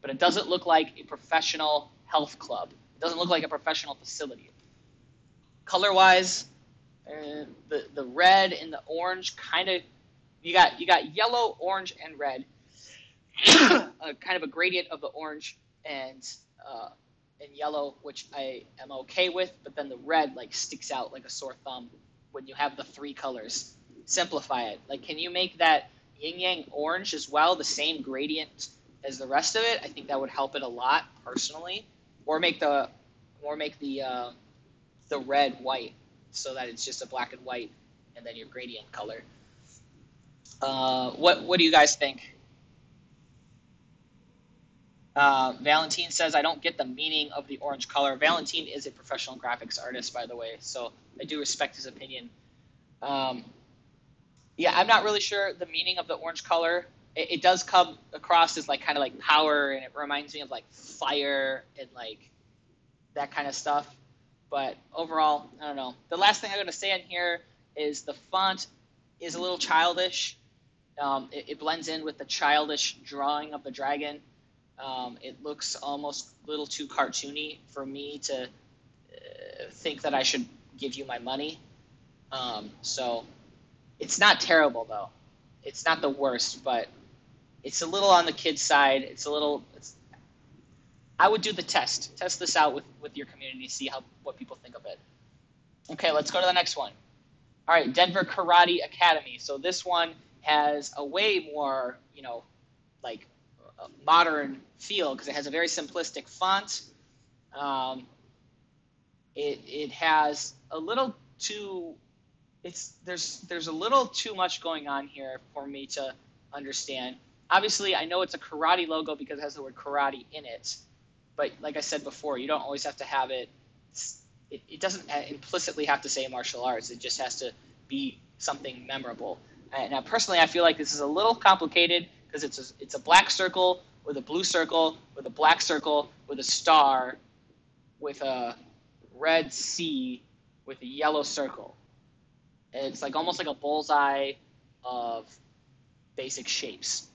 But it doesn't look like a professional health club. It doesn't look like a professional facility. Color-wise, the red and the orange kind of, you got yellow, orange, and red. Kind of a gradient of the orange and and yellow, which I am okay with, but then the red like sticks out like a sore thumb when you have the three colors. Simplify it. Like, can you make that yin yang orange as well, the same gradient as the rest of it? I think that would help it a lot personally. Or make the red white so that it's just a black and white, and then your gradient color. What do you guys think? Valentine says, I don't get the meaning of the orange color. Valentine is a professional graphics artist, by the way, so I do respect his opinion. Yeah, I'm not really sure the meaning of the orange color. It does come across as like kind of like power, and it reminds me of like fire and like that kind of stuff. But overall, I don't know. The last thing I'm going to say in here is the font is a little childish. It blends in with the childish drawing of the dragon. It looks almost a little too cartoony for me to think that I should give you my money. So it's not terrible, though. It's not the worst, but it's a little on the kid's side. I would do the test. Test this out with your community, see what people think of it. Okay, let's go to the next one. All right, Denver Karate Academy. So this one has a way more, like modern feel because it has a very simplistic font. It has a little too. There's a little too much going on here for me to understand. Obviously, I know it's a karate logo because it has the word karate in it. But like I said before, you don't always have to have it. It doesn't implicitly have to say martial arts. It just has to be something memorable. Now, personally, I feel like this is a little complicated because it's a black circle with a blue circle with a black circle with a star with a red C with a yellow circle. It's like almost like a bullseye of basic shapes.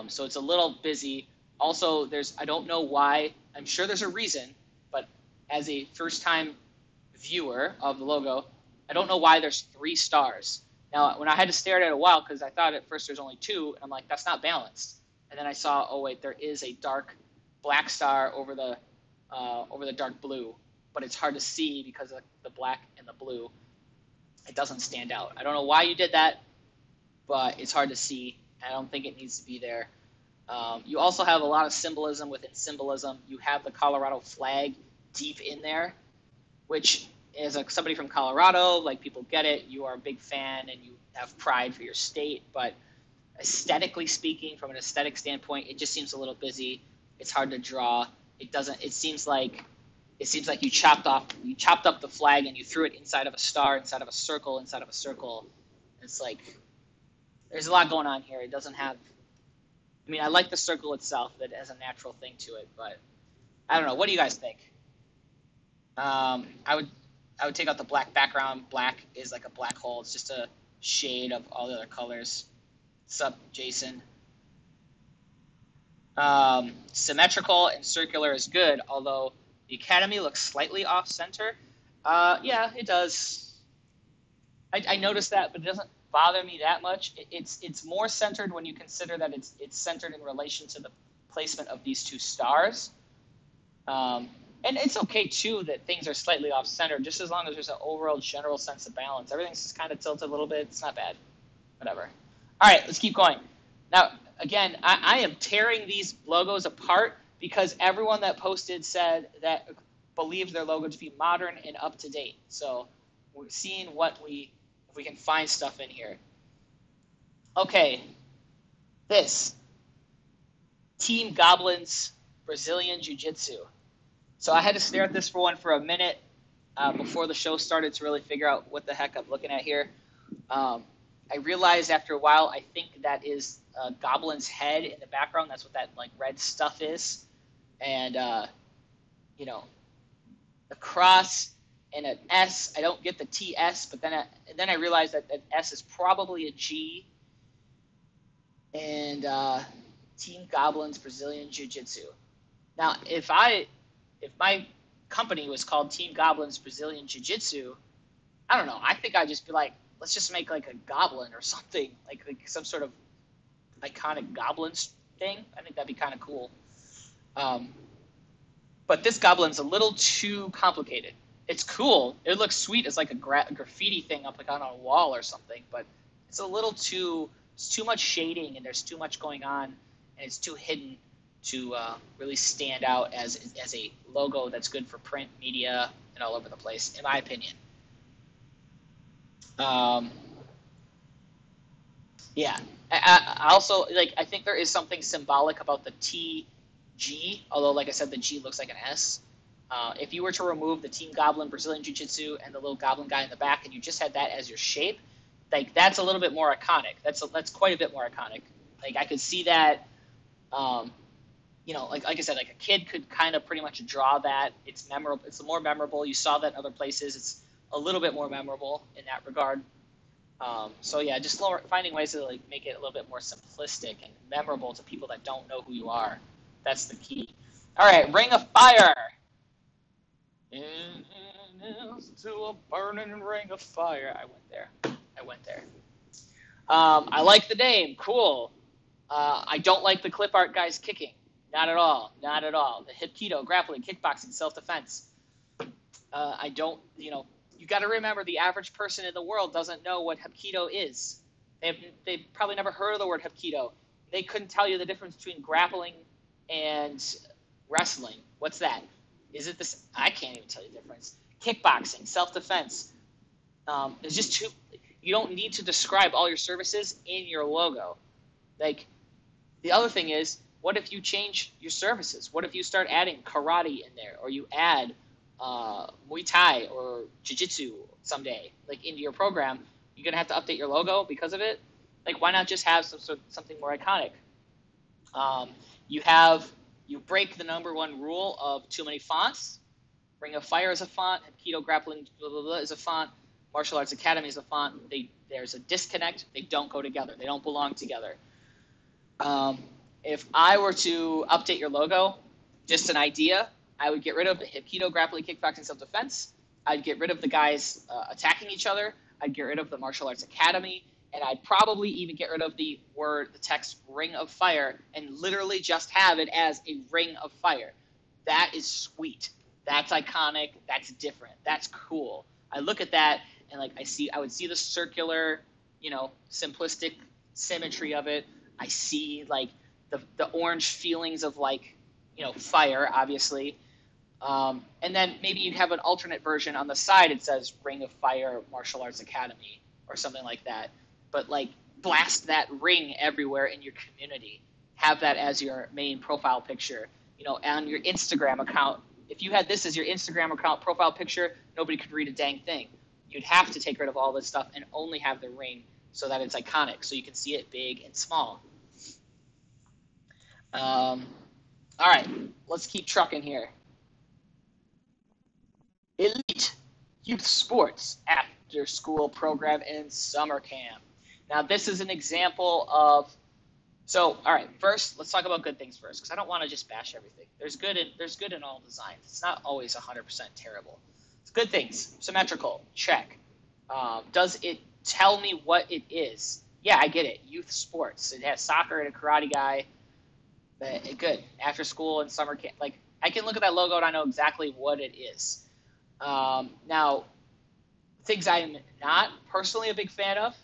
So it's a little busy. Also, I don't know why. I'm sure there's a reason, but as a first-time viewer of the logo, I don't know why there's 3 stars. Now, when I had to stare at it a while, because I thought at first there's only 2, and I'm like, that's not balanced. And then I saw, oh wait, there is a dark black star over the dark blue, but it's hard to see because of the black and the blue. It doesn't stand out. I don't know why you did that, but it's hard to see. I don't think it needs to be there. You also have a lot of symbolism within symbolism. You have the Colorado flag deep in there, which as somebody from Colorado, like people get it. You are a big fan and you have pride for your state, but aesthetically speaking, from an aesthetic standpoint, it just seems a little busy. It's hard to draw. It seems like you chopped up the flag and you threw it inside of a star, inside of a circle, inside of a circle. It's like there's a lot going on here. It doesn't have. I mean, I like the circle itself; that has a natural thing to it. But I don't know. What do you guys think? I would take out the black background. Black is like a black hole. It's just a shade of all the other colors. What's up, Jason? Symmetrical and circular is good, although the Academy looks slightly off-center. Yeah, it does. I noticed that, but it doesn't bother me that much. It's more centered when you consider that it's centered in relation to the placement of these 2 stars. And it's okay, too, that things are slightly off-center, just as long as there's an overall general sense of balance. Everything's just kind of tilted a little bit. It's not bad. Whatever. All right, let's keep going. Now, again, I am tearing these logos apart because everyone that posted said that believes their logo to be modern and up to date. So we're seeing if we can find stuff in here. Okay, this Team Goblin's Brazilian Jiu-Jitsu. So I had to stare at this for a minute before the show started to really figure out what the heck I'm looking at here. I realized after a while, I think that is Goblin's head in the background. That's what that like red stuff is. And, a cross and an S. I don't get the TS, but then I realized that S is probably a G. And Team Goblin's Brazilian Jiu-Jitsu. Now, if my company was called Team Goblin's Brazilian Jiu-Jitsu, I don't know. I think I'd just be like, let's just make like a goblin or something, like some sort of iconic goblins thing. I think that'd be kind of cool. But this goblin's a little too complicated. It's cool. It looks sweet as like a graffiti thing up like on a wall or something, but it's a little too. It's too much shading and there's too much going on, and it's too hidden to really stand out as a logo that's good for print media and all over the place, in my opinion. Um, yeah. I also like. I think there is something symbolic about the TG, although, like I said, the G looks like an S. If you were to remove the Team Goblin Brazilian Jiu-Jitsu and the little goblin guy in the back, and you just had that as your shape, like that's a little bit more iconic. That's quite a bit more iconic. Like I could see that. Um, like I said, like a kid could kind of pretty much draw that. It's memorable. It's more memorable. You saw that in other places. It's a little bit more memorable in that regard. So yeah, just finding ways to like make it a little bit more simplistic and memorable to people that don't know who you are. That's the key. All right, Ring of Fire. To a burning ring of fire. I went there. I like the name. Cool. I don't like the clip art guys kicking. Not at all. Not at all. The Hapkido, grappling, kickboxing, self-defense. I don't, you got to remember the average person in the world doesn't know what Hapkido is. They've probably never heard of the word Hapkido. They couldn't tell you the difference between grappling and wrestling. What's that? Is it this? I can't even tell you the difference. Kickboxing, self-defense. It's just too. You don't need to describe all your services in your logo. Like, the other thing is, what if you change your services? What if you start adding karate in there, or you add Muay Thai or Jiu-Jitsu someday, like into your program? You're gonna have to update your logo because of it. Like, why not just have something more iconic? You break the number one rule of too many fonts. Ring of Fire is a font. Keto Grappling blah, blah, blah, is a font. Martial Arts Academy is a font. There's a disconnect. They don't go together. They don't belong together. If I were to update your logo, just an idea, I would get rid of the Hapkido, grappling, kickboxing, self-defense. I'd get rid of the guys attacking each other. I'd get rid of the Martial Arts Academy. And I'd probably even get rid of the text Ring of Fire and literally just have it as a Ring of Fire. That is sweet. That's iconic. That's different. That's cool. I look at that and I would see the circular, simplistic symmetry of it. I see like the orange feelings of fire, obviously. And then maybe you'd have an alternate version on the side. It says Ring of Fire Martial Arts Academy or something like that. But blast that ring everywhere in your community. Have that as your main profile picture. On your Instagram account. If you had this as your Instagram account profile picture, nobody could read a dang thing. You'd have to take rid of all this stuff and only have the ring so that it's iconic, so you can see it big and small. All right, let's keep trucking here. Elite Youth Sports After School Program and Summer Camp. Now, this is an example of. So, all right, first, let's talk about good things first, because I don't want to just bash everything. There's good in all designs. It's not always 100% terrible. It's good things. Symmetrical, check. Does it tell me what it is? Yeah, I get it. Youth sports. It has soccer and a karate guy. Good. After school and summer camp. I can look at that logo and I know exactly what it is. Now, things I'm not personally a big fan of.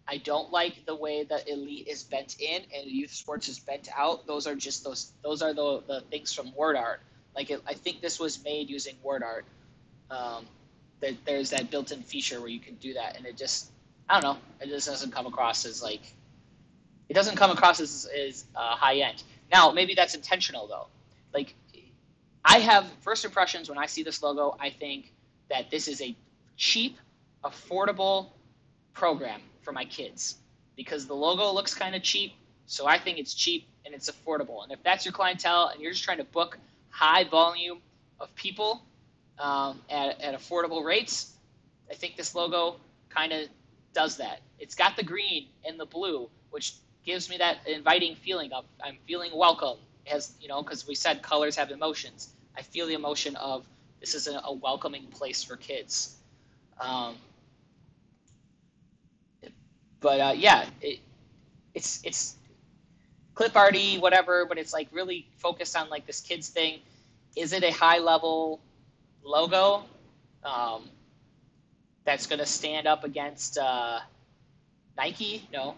I don't like the way that Elite is bent in and Youth Sports is bent out. Those are just those are the things from word art. I think this was made using word art. There's that built-in feature where you can do that, and it just, I don't know, it just doesn't come across as high end. Now, maybe that's intentional though. I have first impressions when I see this logo. I think that this is a cheap, affordable program for my kids because the logo looks kind of cheap. So I think it's cheap and it's affordable. And if that's your clientele and you're just trying to book high volume of people at affordable rates, I think this logo kind of does that. It's got the green and the blue, which gives me that inviting feeling of I'm feeling welcome. As because we said colors have emotions. I feel the emotion of this is a welcoming place for kids. It's clip arty, whatever, but it's really focused on this kids thing. Is it a high-level logo um, that's going to stand up against Nike? No.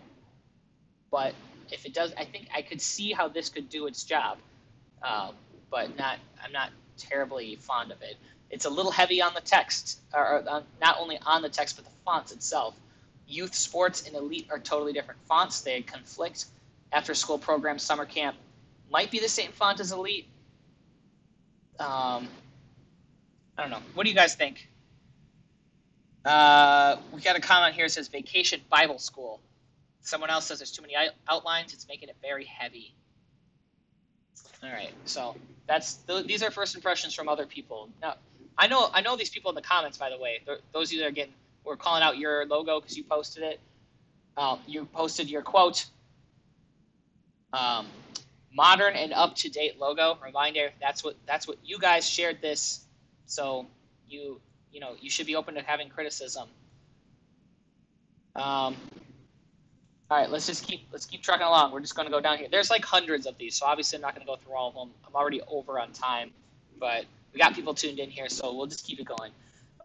But if it does, I think I could see how this could do its job. Um, but not, I'm not terribly fond of it. It's a little heavy on the text, or not only on the text, but the fonts itself. Youth sports and elite are totally different fonts. They conflict. After school program, summer camp might be the same font as elite. I don't know. What do you guys think? We got a comment here that says vacation Bible school. Someone else says there's too many outlines. It's making it very heavy. All right, so these are first impressions from other people. Now, I know these people in the comments. By the way, those of you that are we're calling out your logo because you posted it. You posted your quote. Modern and up to date logo. Reminder: that's what you guys shared this. So you should be open to having criticism. All right, let's keep trucking along. We're just going to go down here. There's like hundreds of these, so obviously I'm not going to go through all of them. I'm already over on time, but we got people tuned in here, so we'll just keep it going.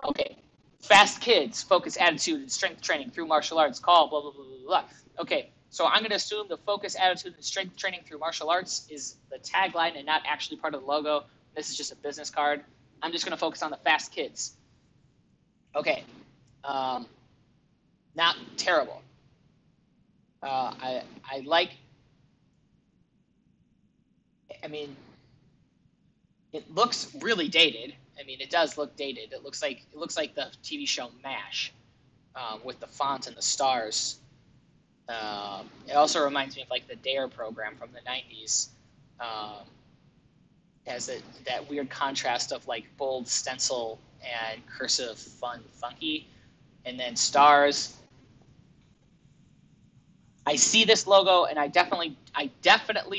Okay, fast kids, focus, attitude, and strength training through martial arts. Call blah blah blah blah blah. Okay, so I'm going to assume the focus, attitude, and strength training through martial arts is the tagline and not actually part of the logo. This is just a business card. I'm just going to focus on the fast kids. Okay, not terrible. I like. I mean, it looks really dated. I mean, it does look dated. It looks like the TV show MASH, with the font and the stars. It also reminds me of like the Dare program from the '90s. Has that weird contrast of like bold stencil and cursive, fun, funky, and then stars. I see this logo, and I definitely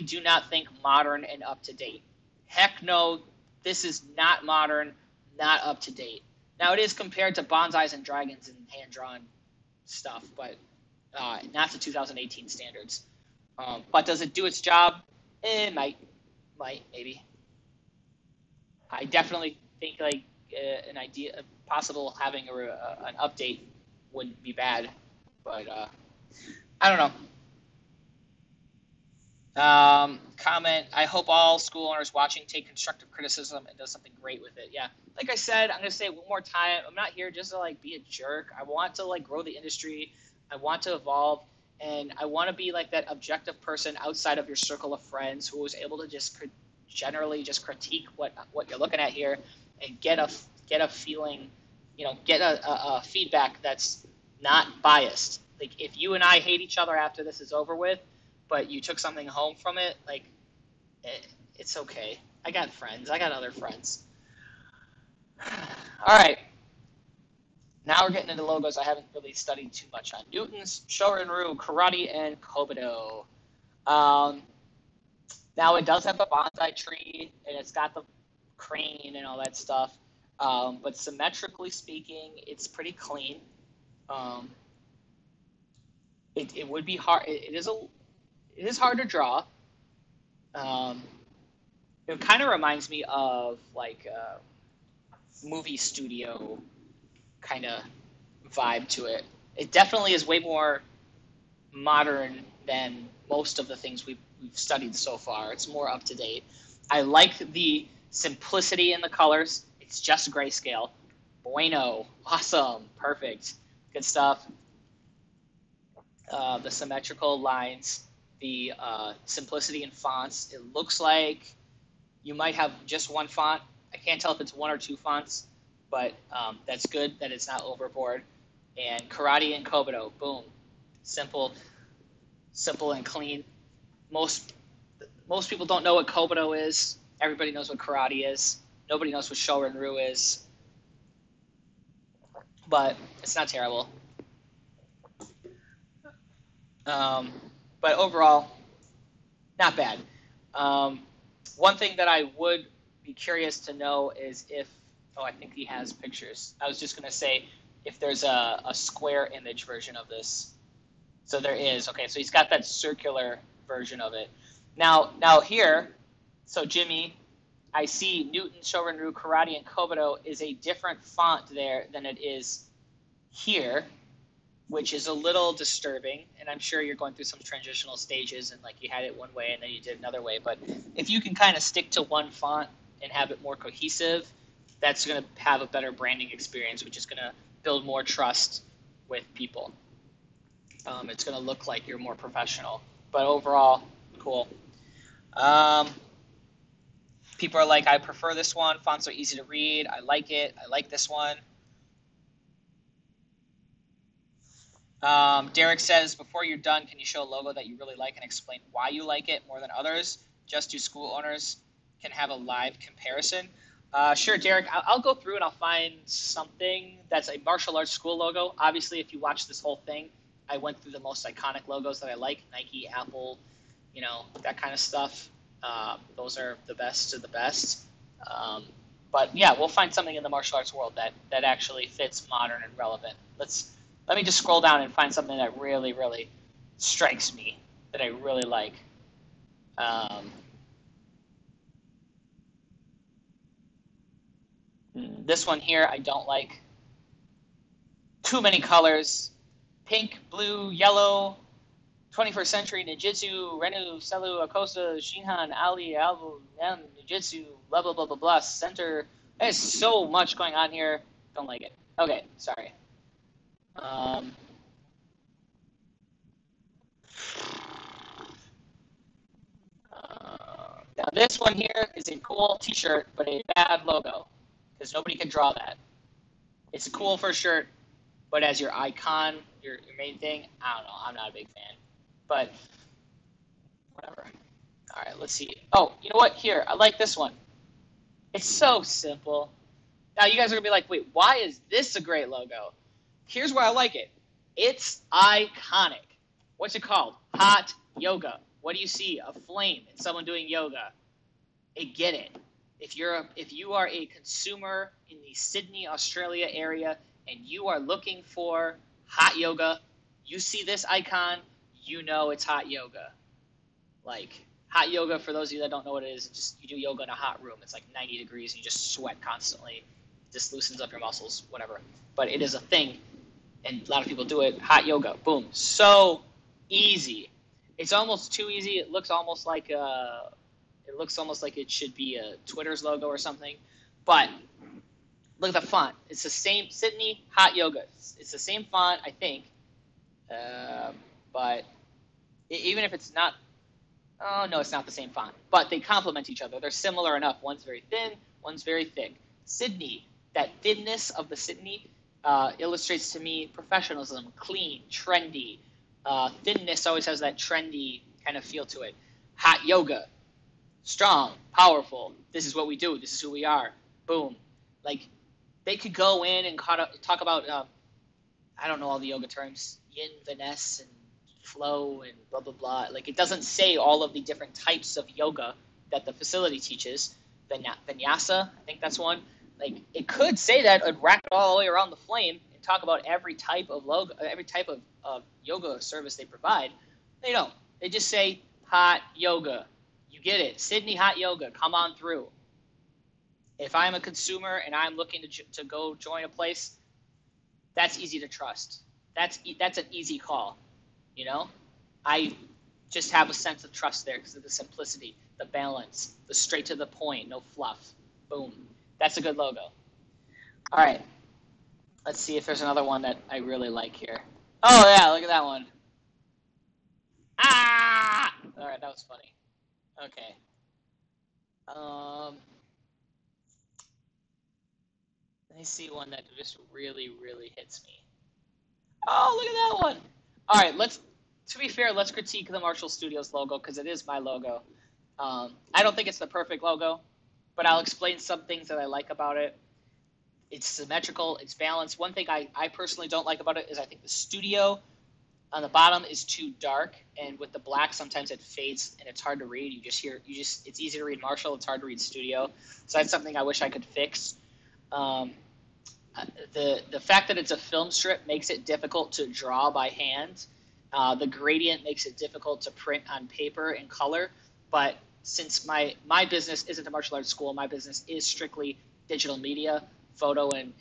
do not think modern and up to date. Heck no, this is not modern, not up to date. Now it is compared to bonsais and dragons and hand drawn stuff, but not to 2018 standards. But does it do its job? It might, maybe. I definitely think like an idea, possible having an update wouldn't be bad, but I don't know. Comment, I hope all school owners watching take constructive criticism and does something great with it. Yeah, like I said, I'm going to say it one more time. I'm not here just to like be a jerk. I want to like grow the industry. I want to evolve, and I want to be like that objective person outside of your circle of friends who is able to just generally just critique what you're looking at here and get a feeling, get a feedback that's not biased. Like if you and I hate each other after this is over with, but you took something home from it, like, it's okay. I got friends. I got other friends. All right. Now we're getting into logos I haven't really studied too much on. Newton's, Shorin-ryu, Karate, and Kobudo. Now it does have the bonsai tree, and it's got the crane and all that stuff. But symmetrically speaking, it's pretty clean. It would be hard. It is hard to draw. It kind of reminds me of like a movie studio kind of vibe to it. It definitely is way more modern than most of the things we've studied so far. It's more up to date. I like the simplicity in the colors. It's just grayscale. Bueno, awesome, perfect, good stuff. The symmetrical lines, the simplicity in fonts. It looks like you might have just one font. I can't tell if it's one or two fonts, but that's good that it's not overboard. And Karate and Kobudo, boom, simple and clean. Most people don't know what Kobudo is. Everybody knows what Karate is. Nobody knows what Shorin-ryu is. But it's not terrible. But overall, not bad. One thing that I would be curious to know is if, I think he has pictures. I was just going to say if there's a square image version of this. So there is. Okay, so he's got that circular version of it. Now here, so Jimmy, I see Newton, Shorin-ryu, Karate, and Kobudo is a different font there than it is here, which is a little disturbing. And I'm sure you're going through some transitional stages and like you had it one way and then you did another way. But if you can kind of stick to one font and have it more cohesive, that's going to have a better branding experience, which is going to build more trust with people. It's going to look like you're more professional. But overall, cool. People are like, I prefer this one. Fonts are easy to read. I like it. I like this one. Derek says, before you're done, can you show a logo that you really like and explain why you like it more than others? Just so school owners can have a live comparison. Sure, Derek. I'll go through and I'll find something that's a martial arts school logo. Obviously, if you watch this whole thing, I went through the most iconic logos that I like. Nike, Apple, that kind of stuff. Those are the best of the best. But yeah, we'll find something in the martial arts world that actually fits modern and relevant. Let me just scroll down and find something that really, really strikes me, that I really like. This one here I don't like. Too many colors. Pink, blue, yellow, 21st century, Ninjutsu, Renu, Selu, Akosa, Shinhan, Ali, Albu, Ninjutsu, blah, blah, blah, blah, blah, center. There's so much going on here. Don't like it. Okay, sorry. Now this one here is a cool t-shirt, but a bad logo, because nobody can draw that. It's a cool first shirt, but as your icon, your main thing, I don't know. I'm not a big fan. But whatever. All right, let's see. Oh, you know what? Here, I like this one. It's so simple. Now you guys are gonna be like, wait, why is this a great logo? Here's why I like it. It's iconic. What's it called? Hot yoga. What do you see? A flame and someone doing yoga. I get it. If you are a consumer in the Sydney, Australia area and you are looking for hot yoga, you see this icon, you know it's hot yoga. Like, hot yoga, for those of you that don't know what it is, just you do yoga in a hot room. It's like 90 degrees and you just sweat constantly. Just loosens up your muscles, whatever. But it is a thing, and a lot of people do it. Hot yoga, boom. So easy. It's almost too easy. It looks almost like it should be a Twitter's logo or something. But look at the font. It's the same, Sydney Hot Yoga. It's the same font, I think. But even if it's not, oh no, it's not the same font. But they complement each other. They're similar enough. One's very thin, one's very thick. Sydney, that thinness of the Sydney illustrates to me professionalism, clean, trendy. Thinness always has that trendy kind of feel to it. Hot yoga, strong, powerful. This is what we do. This is who we are. Boom. Like, they could go in and talk about, I don't know all the yoga terms, yin, finesse, and flow, and blah, blah, blah. Like, it doesn't say all of the different types of yoga that the facility teaches. Vinyasa, I think that's one. Like, it could say that and wrap it all the way around the flame and talk about every type of logo, every type of yoga service they provide. They don't. They just say hot yoga. You get it. Sydney Hot Yoga. Come on through. If I'm a consumer and I'm looking to go join a place, that's easy to trust. That's an easy call. I just have a sense of trust there because of the simplicity, the balance, the straight to the point, no fluff. Boom. That's a good logo. All right. Let's see if there's another one that I really like here. Oh, yeah, look at that one. Ah! All right, that was funny. Okay. Let me see one that just really, really hits me. Oh, look at that one. All right, to be fair, let's critique the Marshall Studios logo because it is my logo. I don't think it's the perfect logo, but I'll explain some things that I like about it. It's symmetrical, it's balanced. One thing I personally don't like about it is I think the studio on the bottom is too dark, and with the black sometimes it fades and it's hard to read. It's easy to read Marshall, it's hard to read studio. So that's something I wish I could fix. The fact that it's a film strip makes it difficult to draw by hand. The gradient makes it difficult to print on paper in color, but since my business isn't a martial arts school, my business is strictly digital media, photo and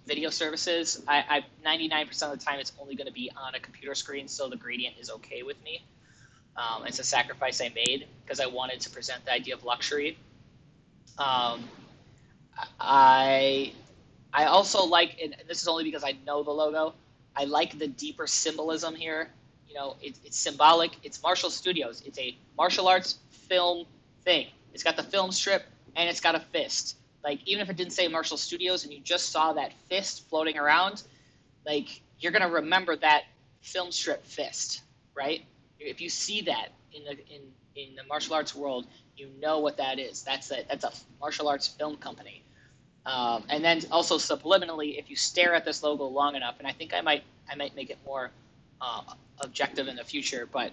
video services. I 99% of the time it's only going to be on a computer screen, so the gradient is okay with me. It's a sacrifice I made because I wanted to present the idea of luxury. Um, I I also like, and this is only because I know the logo, I like the deeper symbolism here. You know, it's symbolic. It's Martial Studios. It's a martial arts film thing. It's got the film strip and it's got a fist. Like, even if it didn't say Martial Studios and you just saw that fist floating around, like, you're gonna remember that film strip fist, right? If you see that in the martial arts world, you know what that is. That's a martial arts film company. And then also subliminally, if you stare at this logo long enough, and I think I might make it more uh, objective in the future, but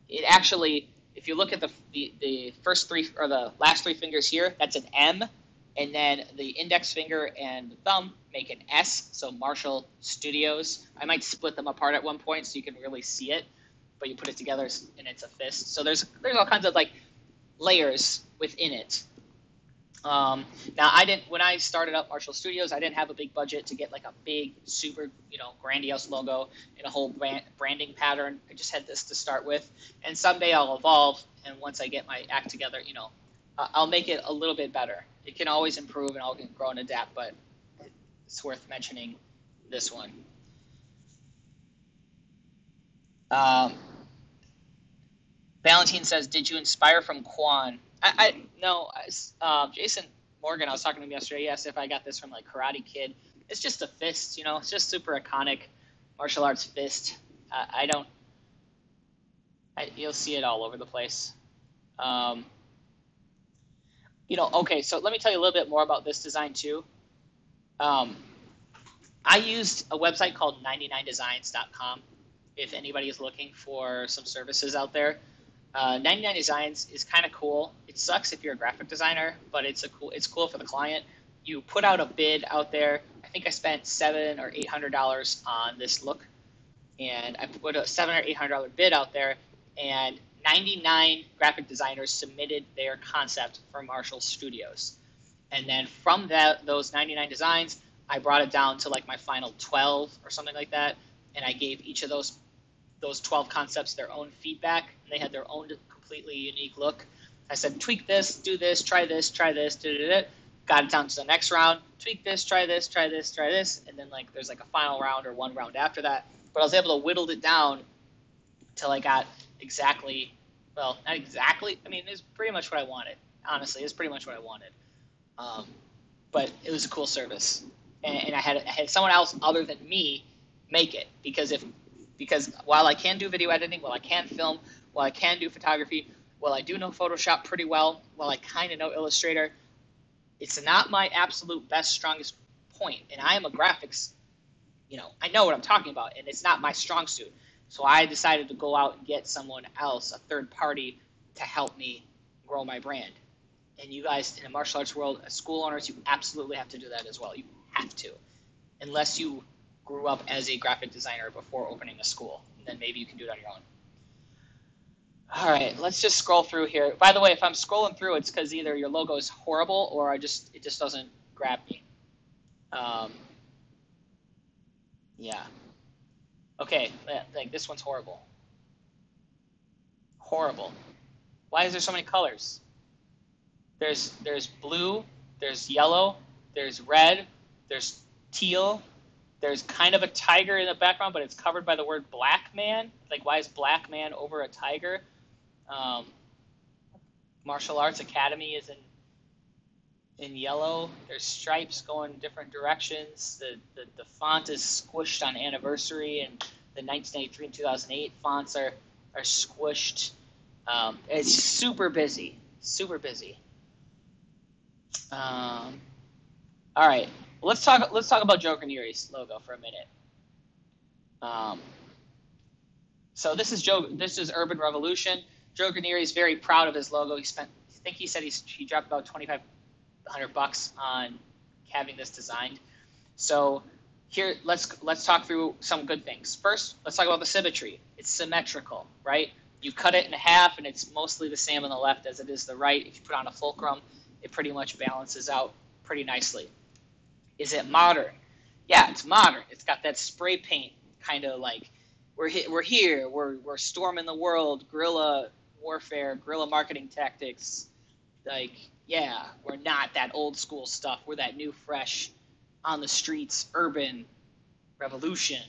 it actually, if you look at the first three or the last three fingers here, that's an M, and then the index finger and the thumb make an S, so Martial Studios. I might split them apart at one point so you can really see it, but you put it together and it's a fist. So there's all kinds of like layers within it. Now I didn't, when I started up Martial Studios, I didn't have a big budget to get like a big, super, grandiose logo and a whole branding pattern. I just had this to start with, and someday I'll evolve. And once I get my act together, I'll make it a little bit better. It can always improve, and I'll grow and adapt. But it's worth mentioning this one. Um, Valentine says, "Did you inspire from Quan?" No. Jason Morgan, I was talking to him yesterday. He asked if I got this from like Karate Kid. It's just a fist, It's just super iconic martial arts fist. I don't. You'll see it all over the place. Um, Okay. So let me tell you a little bit more about this design too. Um, I used a website called 99designs.com. If anybody is looking for some services out there. 99 Designs is kind of cool. It sucks if you're a graphic designer, but it's cool for the client. You put out a bid out there. I think I spent $700 or $800 on this look, and I put a $700 or $800 bid out there, and 99 graphic designers submitted their concept for Martial Studios. And then from those 99 designs, I brought it down to like my final 12 or something like that, and I gave each of those 12 concepts their own feedback, and they had their own completely unique look. I said, tweak this, do this, try this, got it down to the next round, tweak this, try this, and then like there's like a final round or one round after that. But I was able to whittle it down till I got exactly, well, not exactly, I mean, it's pretty much what I wanted. Honestly, it's pretty much what I wanted. But it was a cool service. And I had someone else other than me make it, because while I can do video editing, while I can film, while I can do photography, while I do know Photoshop pretty well, while I kind of know Illustrator, it's not my absolute best, strongest point. And I am a graphics, I know what I'm talking about, and it's not my strong suit. So I decided to go out and get someone else, a third party, to help me grow my brand. And you guys in the martial arts world, as school owners, you absolutely have to do that as well. You have to. Unless you grew up as a graphic designer before opening a school. And then maybe you can do it on your own. All right, let's just scroll through here. By the way, if I'm scrolling through, it's because either your logo is horrible or it just doesn't grab me. Yeah. Okay, like this one's horrible. Horrible. Why is there so many colors? There's blue, there's yellow, there's red, there's teal, there's kind of a tiger in the background, but it's covered by the word black man. Like, why is black man over a tiger? Martial Arts Academy is in yellow. There's stripes going different directions. The font is squished on anniversary, and the 1983 and 2008 fonts are squished. It's super busy, super busy. All right. Let's talk about Joe Granieri's logo for a minute. So this is Urban Revolution. Joe Granieri is very proud of his logo. He said he dropped about $2,500 on having this designed. So here, let's talk through some good things. First, let's talk about the symmetry. It's symmetrical, right? You cut it in half, and it's mostly the same on the left as it is the right. If you put on a fulcrum, it pretty much balances out pretty nicely. Is it modern? Yeah, it's modern. It's got that spray paint kind of like we're here, we're storming the world, guerrilla warfare, guerrilla marketing tactics. Like, yeah, we're not that old school stuff. We're that new, fresh, on the streets, urban revolution.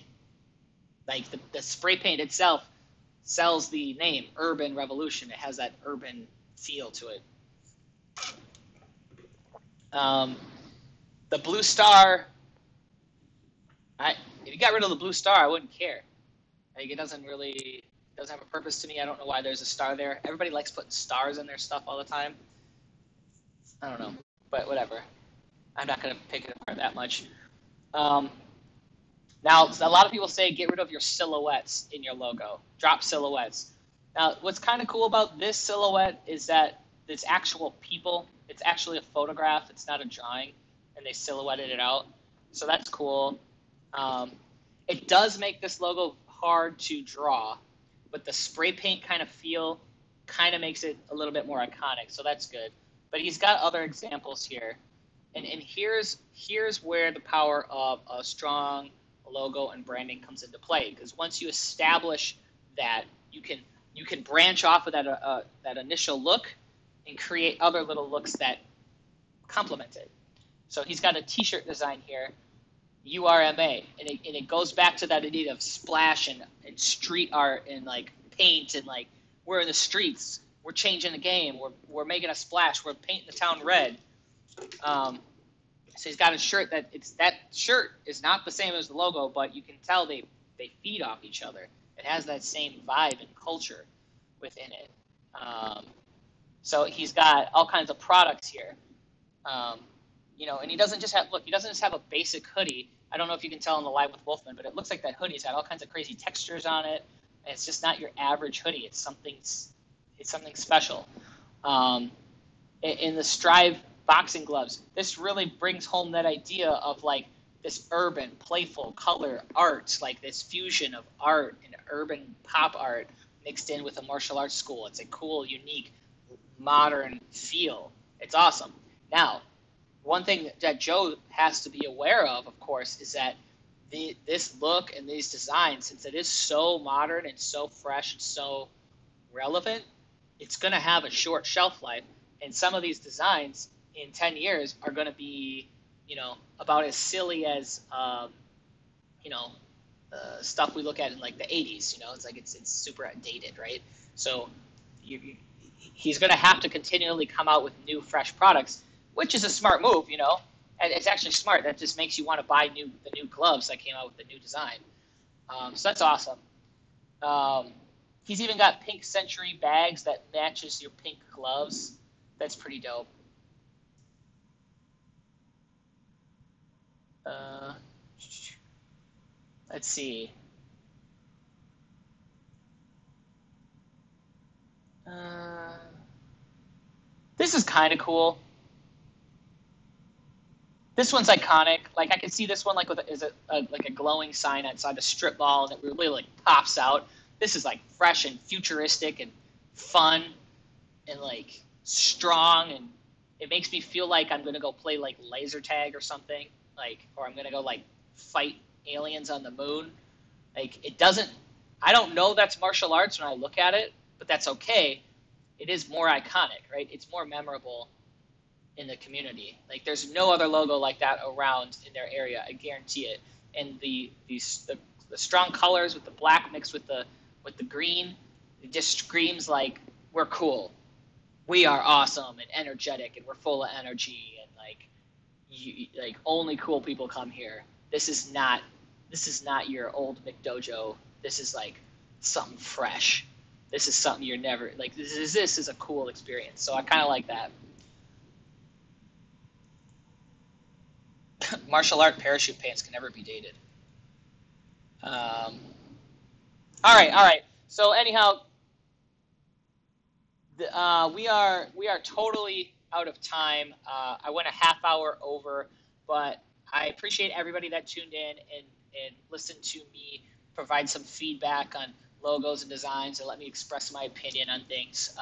Like the spray paint itself sells the name Urban Revolution. It has that urban feel to it. The blue star, if you got rid of the blue star, I wouldn't care. Like, it doesn't have a purpose to me. I don't know why there's a star there. Everybody likes putting stars in their stuff all the time. I don't know, but whatever. I'm not going to pick it apart that much. Now, a lot of people say get rid of your silhouettes in your logo. Drop silhouettes. Now, what's kind of cool about this silhouette is that it's actual people. It's actually a photograph. It's not a drawing, and they silhouetted it out. So that's cool. It does make this logo hard to draw, but the spray paint kind of feel kind of makes it a little bit more iconic. So that's good. But he's got other examples here. And here's where the power of a strong logo and branding comes into play, because once you establish that, you can branch off of that initial look and create other little looks that complement it. So he's got a t-shirt design here, URMA, and it goes back to that idea of splash and street art and like paint, and like we're in the streets, we're changing the game, we're making a splash, we're painting the town red. So he's got a shirt that shirt is not the same as the logo, but you can tell they feed off each other. It has that same vibe and culture within it. So he's got all kinds of products here. And he doesn't just have a basic hoodie. I don't know if you can tell in the live with Wolfman, but it looks like that hoodie's got all kinds of crazy textures on it. And it's just not your average hoodie. It's something special. In the Strive boxing gloves, this really brings home that idea of like this urban, playful color art, like this fusion of art and urban pop art mixed in with a martial arts school. It's a cool, unique, modern feel. It's awesome. Now, one thing that Joe has to be aware of course, is that this look and these designs, since it is so modern and so fresh and so relevant, it's going to have a short shelf life. And some of these designs in 10 years are going to be, about as silly as, stuff we look at in like the 80s. It's like it's super outdated, right? So he's going to have to continually come out with new, fresh products, which is a smart move, And it's actually smart. That just makes you want to buy the new gloves that came out with the new design. So that's awesome. He's even got pink Century bags that matches your pink gloves. That's pretty dope. Let's see. This is kind of cool. This one's iconic. Like I can see this one like with like a glowing sign outside the strip mall, and it really like pops out. This is like fresh and futuristic and fun and like strong, and it makes me feel like I'm gonna go play like laser tag or something, or I'm gonna go like fight aliens on the moon. Like it doesn't. I don't know that's martial arts when I look at it, but that's okay. It is more iconic, right? It's more memorable in the community. Like there's no other logo like that around in their area. I guarantee it. And the strong colors with the black mixed with the green, it just screams like we're cool. We are awesome and energetic, and we're full of energy, and like only cool people come here. This is not your old McDojo. This is like something fresh. This is something you're never like. This is a cool experience. So I kind of like that. Martial art parachute pants can never be dated. All right. So anyhow, we are totally out of time. I went a half hour over, but I appreciate everybody that tuned in and listened to me provide some feedback on logos and designs and let me express my opinion on things.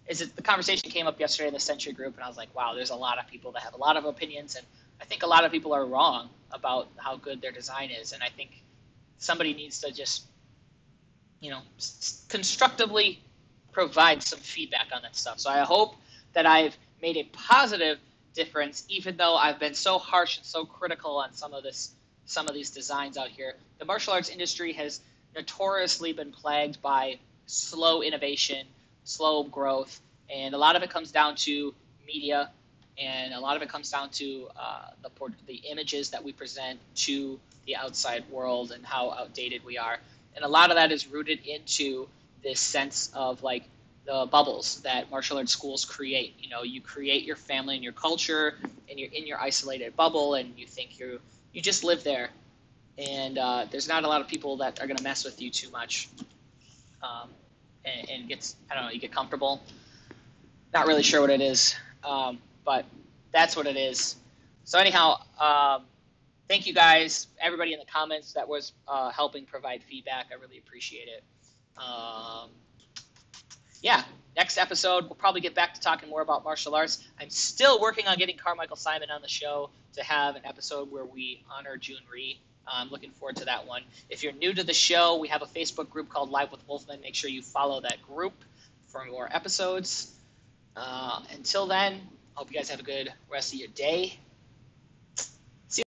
The conversation came up yesterday in the Century Group, and I was like, wow, there's a lot of people that have a lot of opinions, and I think a lot of people are wrong about how good their design is, and I think somebody needs to just, constructively provide some feedback on that stuff. So I hope that I've made a positive difference, even though I've been so harsh and so critical on some of these designs out here. The martial arts industry has notoriously been plagued by slow innovation, slow growth, and a lot of it comes down to media, and a lot of it comes down to the images that we present to the outside world and how outdated we are. And a lot of that is rooted into this sense of like the bubbles that martial arts schools create. You create your family and your culture, and you're in your isolated bubble, and you think you just live there, and there's not a lot of people that are going to mess with you too much, and gets, I don't know, you get comfortable. Not really sure what it is, but that's what it is. So anyhow, thank you guys, everybody in the comments that was helping provide feedback. I really appreciate it. Yeah, next episode, we'll probably get back to talking more about martial arts. I'm still working on getting Carmichael Simon on the show to have an episode where we honor June Rhee. I'm looking forward to that one. If you're new to the show, we have a Facebook group called Live with Wolfman. Make sure you follow that group for more episodes. Until then, hope you guys have a good rest of your day.